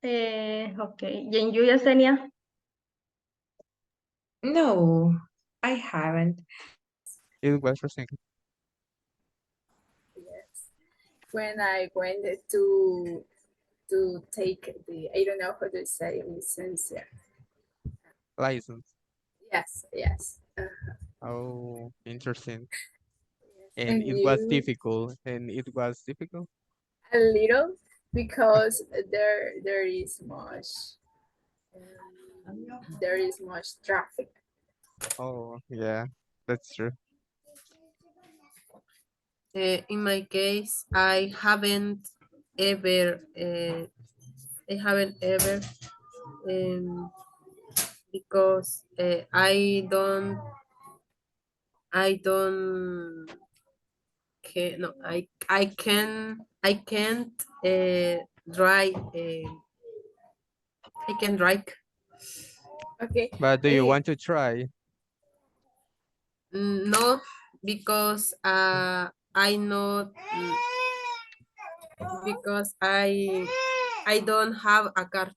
Okay. ¿Y en you, Yesenia? No, I haven't. It was recent. Yes. When I went to take the, I don't know how to say license. Yeah. License. Yes, yes. Oh, interesting. And And it was you? difficult. And it was difficult. A little, because there is much traffic. Oh, yeah, that's true. In my case, I haven't ever, because I don't can no I can't drive. I can drive. Okay. But do you want to try? No, because I not because I don't have a car.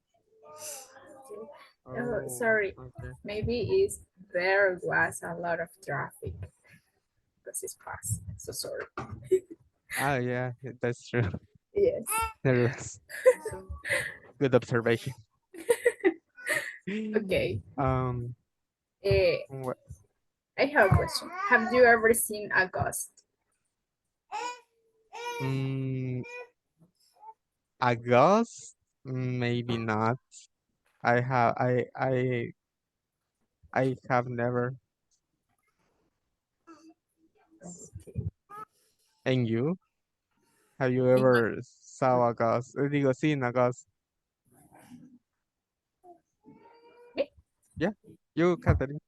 Sorry, okay. maybe there was a lot of traffic because it's fast. So sorry. Ah, yeah, that's true. Yes. There is. Good observation. Okay. What? I have a question. Have you ever seen a ghost? A ghost? Maybe not. I have never. And you? Have you ever saw a ghost? Digo, seen a ghost? Me? Yeah, you, Catherine.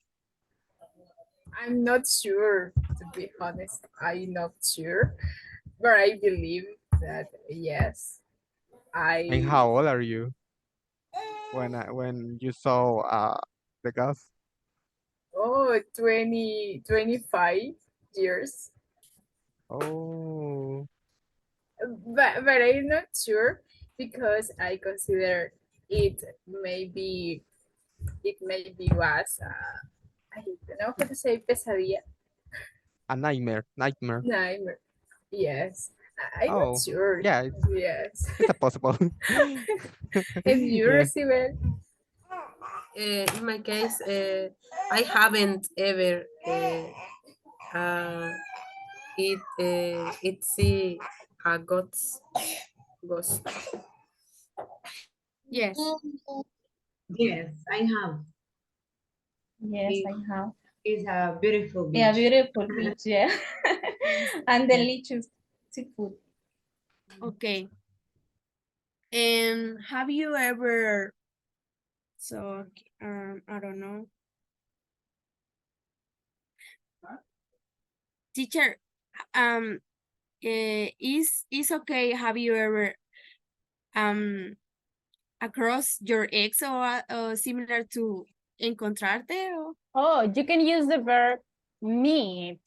I'm not sure, to be honest. I'm not sure, but I believe that yes. And how old are you when you saw the ghost? 25 years. Oh. But I'm not sure because I consider it maybe was I don't know how to say pesadilla. A nightmare. Nightmare. Yes. I'm not Oh, sure. yeah, Yes. it's a possible. And you, Yeah. Rosibel? In my case, I haven't ever see a ghost. Yes. Yes, I have. Yes, I have. It's a beautiful beach. Yeah, beautiful beach, yeah. And delicious seafood. Okay. And have you ever, I don't know. Teacher, is okay, have you ever across your ex or similar to encontrarte? Or? Oh, you can use the verb meet,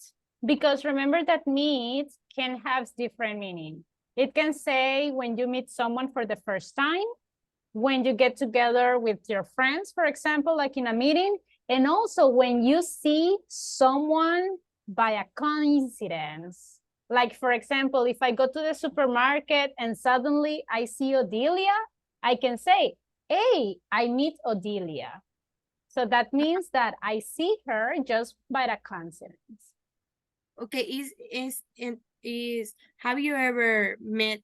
because remember that meet can have different meaning. It can say when you meet someone for the first time, when you get together with your friends, for example, like in a meeting, and also when you see someone by a coincidence. Like, for example, if I go to the supermarket and suddenly I see Odelia, I can say, hey, I meet Odelia. So that means that I see her just by a coincidence. Okay, have you ever met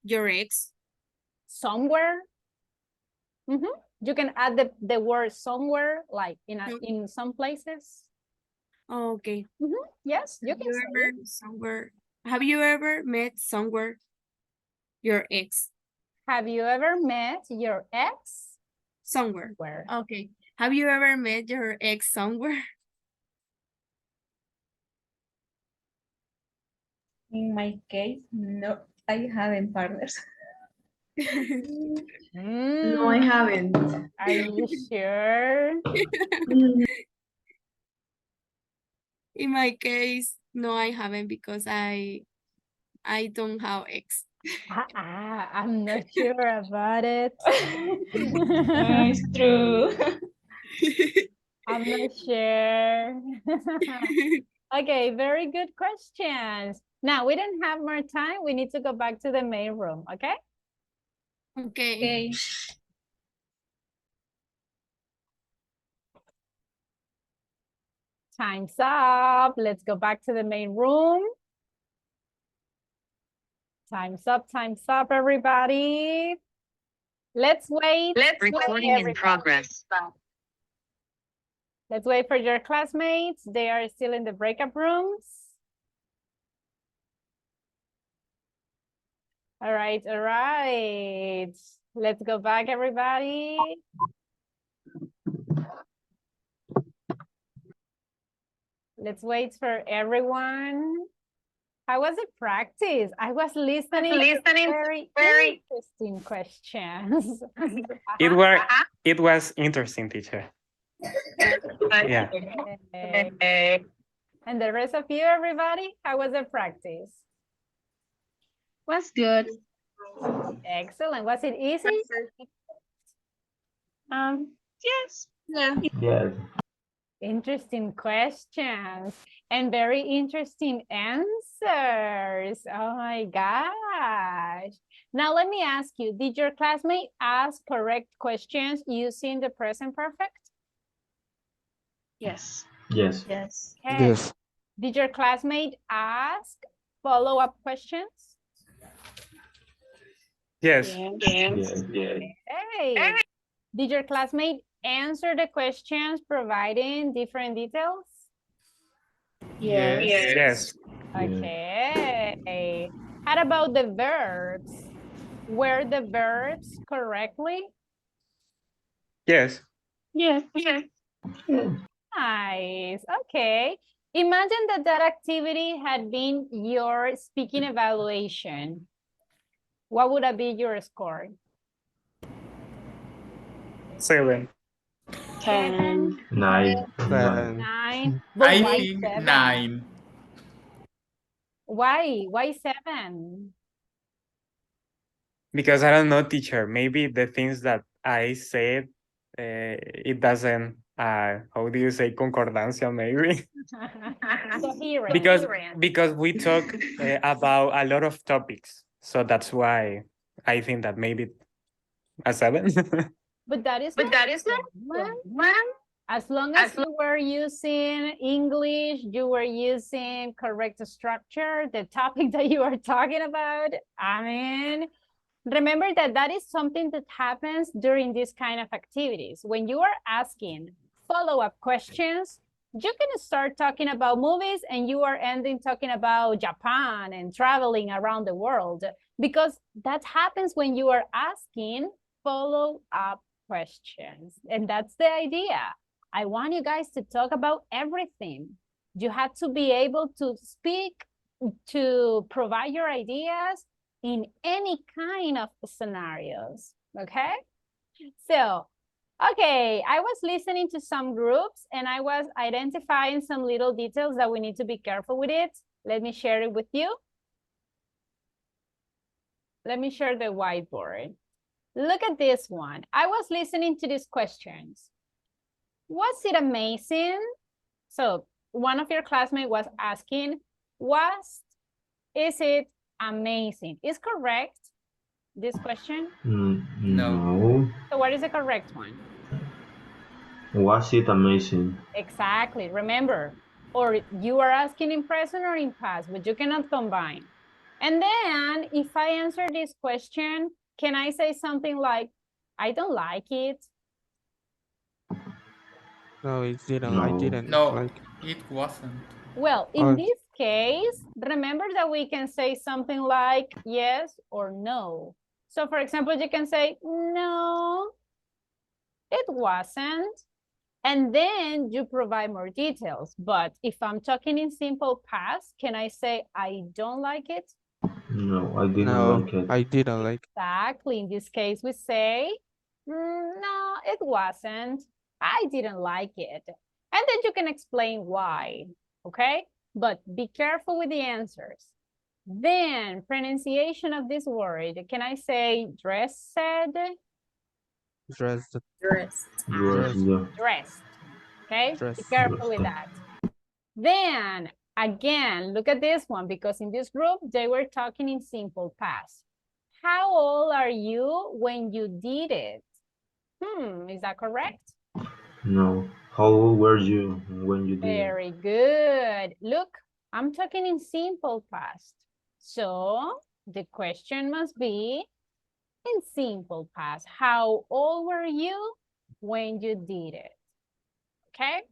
your ex? Somewhere? Mm-hmm. You can add the word somewhere, like in some places. Oh, okay. Mm-hmm. Yes, you can say it. Somewhere. Have you ever met somewhere your ex? Have you ever met your ex? Somewhere. Where? Okay. Have you ever met your ex somewhere? In my case, no, I haven't partners. No, I haven't. Are you sure? In my case, no, I haven't because I don't have ex. I'm not sure about it. It's true. I'm not sure. Okay, very good questions. Now, we don't have more time. We need to go back to the main room, okay? Okay. Time's up. Let's go back to the main room. Time's up, everybody. Let's wait. Recording in progress. Let's wait for your classmates. They are still in the breakout rooms. All right, all right. Let's go back, everybody. Let's wait for everyone. How was the practice? I was listening to very interesting questions. It was interesting, teacher. Yeah. Okay. And the rest of you, everybody, how was the practice? Was good. Excellent. Was it easy? Yes. Yeah. Yes. Interesting questions and very interesting answers. Oh my gosh. Now let me ask you, did your classmate ask correct questions using the present perfect? Yes. Yes. Yes. Okay. Yes. Did your classmate ask follow-up questions? Yes. Yes. Hey. Did your classmate answer the questions providing different details? Yes. Okay. How about the verbs? Were the verbs correctly? Yes. Yes. Nice. Okay. Imagine that that activity had been your speaking evaluation. What would have been your score? 7. 10. 9. 9. But I why think 7? 9. Why? Why 7? Because I don't know, teacher. Maybe the things that I said, it doesn't, how do you say concordancia, maybe? Because we talk about a lot of topics. So that's why I think that maybe a 7. But that is not as long as you were using English, you were using correct structure, the topic that you are talking about. I mean, remember that that is something that happens during this kind of activities. When you are asking follow-up questions, you can start talking about movies and you are ending talking about Japan and traveling around the world, because that happens when you are asking follow-up questions. And that's the idea. I want you guys to talk about everything. You have to be able to speak, to provide your ideas in any kind of scenarios, okay? So, okay, I was listening to some groups and I was identifying some little details that we need to be careful with it. Let me share it with you. Let me share the whiteboard. Look at this one. I was listening to these questions. Was it amazing? So one of your classmates was asking, is it amazing? Is correct this question? No. So what is the correct one? Was it amazing? Exactly. Remember, or you are asking in present or in past, but you cannot combine. And then if I answer this question, can I say something like, I don't like it? No, it didn't. No. I didn't No, like. it wasn't. Well, in this case, remember that we can say something like yes or no. So for example, you can say, no, it wasn't. And then you provide more details. But if I'm talking in simple past, can I say, I don't like it? No, I didn't No, like it. I didn't like. Exactly. In this case, we say, no, it wasn't. I didn't like it. And then you can explain why, okay? But be careful with the answers. Then, pronunciation of this word. Can I say dressed? Dressed. Dressed. Dressed. Okay? Be Dressed. careful with that. Then, again, look at this one, because in this group, they were talking in simple past. How old are you when you did it? Is that correct? No. How old were you when you did it? Very good. Look, I'm talking in simple past. So the question must be in simple past. How old were you when you did it? Okay?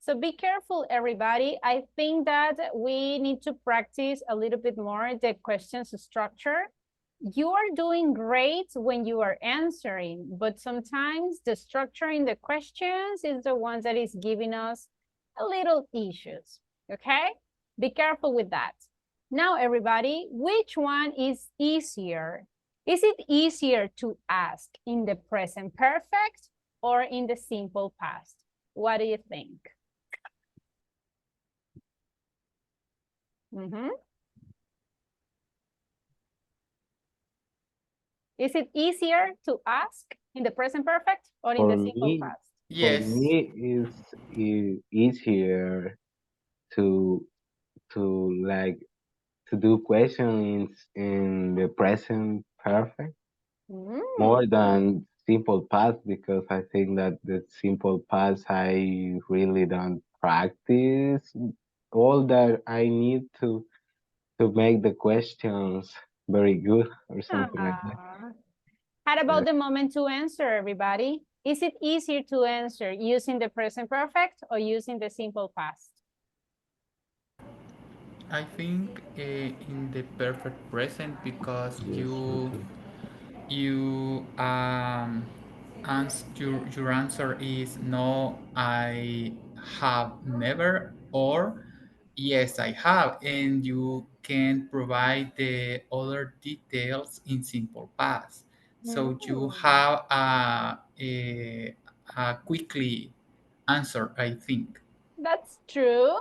So be careful, everybody. I think that we need to practice a little bit more the questions structure. You are doing great when you are answering, but sometimes the structure in the questions is the one that is giving us a little issues, okay? Be careful with that. Now, everybody, which one is easier? Is it easier to ask in the present perfect or in the simple past? What do you think? Is it easier to ask in the present perfect or in the simple past? Yes. For me, it's easier to like to do questions in the present perfect more than simple past, because I think that the simple past I really don't practice all that I need to make the questions very good or something like that. How about the moment to answer, everybody? Is it easier to answer using the present perfect or using the simple past? I think in the perfect present, because your answer is no, I have never, or yes, I have, and you can provide the other details in simple past. So you have a quickly answer, I think. That's true.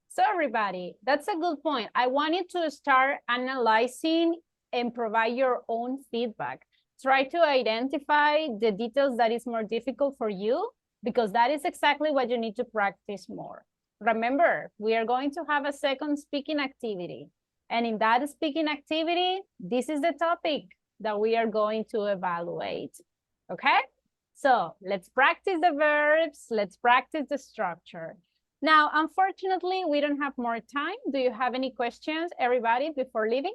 So everybody, that's a good point. I want you to start analyzing and provide your own feedback. Try to identify the details that is more difficult for you, because that is exactly what you need to practice more. Remember, we are going to have a second speaking activity. And in that speaking activity, this is the topic that we are going to evaluate. Okay? So let's practice the verbs. Let's practice the structure. Now, unfortunately, we don't have more time. Do you have any questions, everybody, before leaving?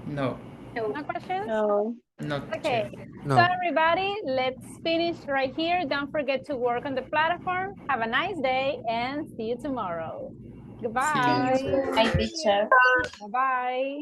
No. No questions? No. Not Okay. yet. No. So everybody, let's finish right here. Don't forget to work on the platform. Have a nice day and see you tomorrow. Goodbye. See you. Bye, teacher. Bye-bye.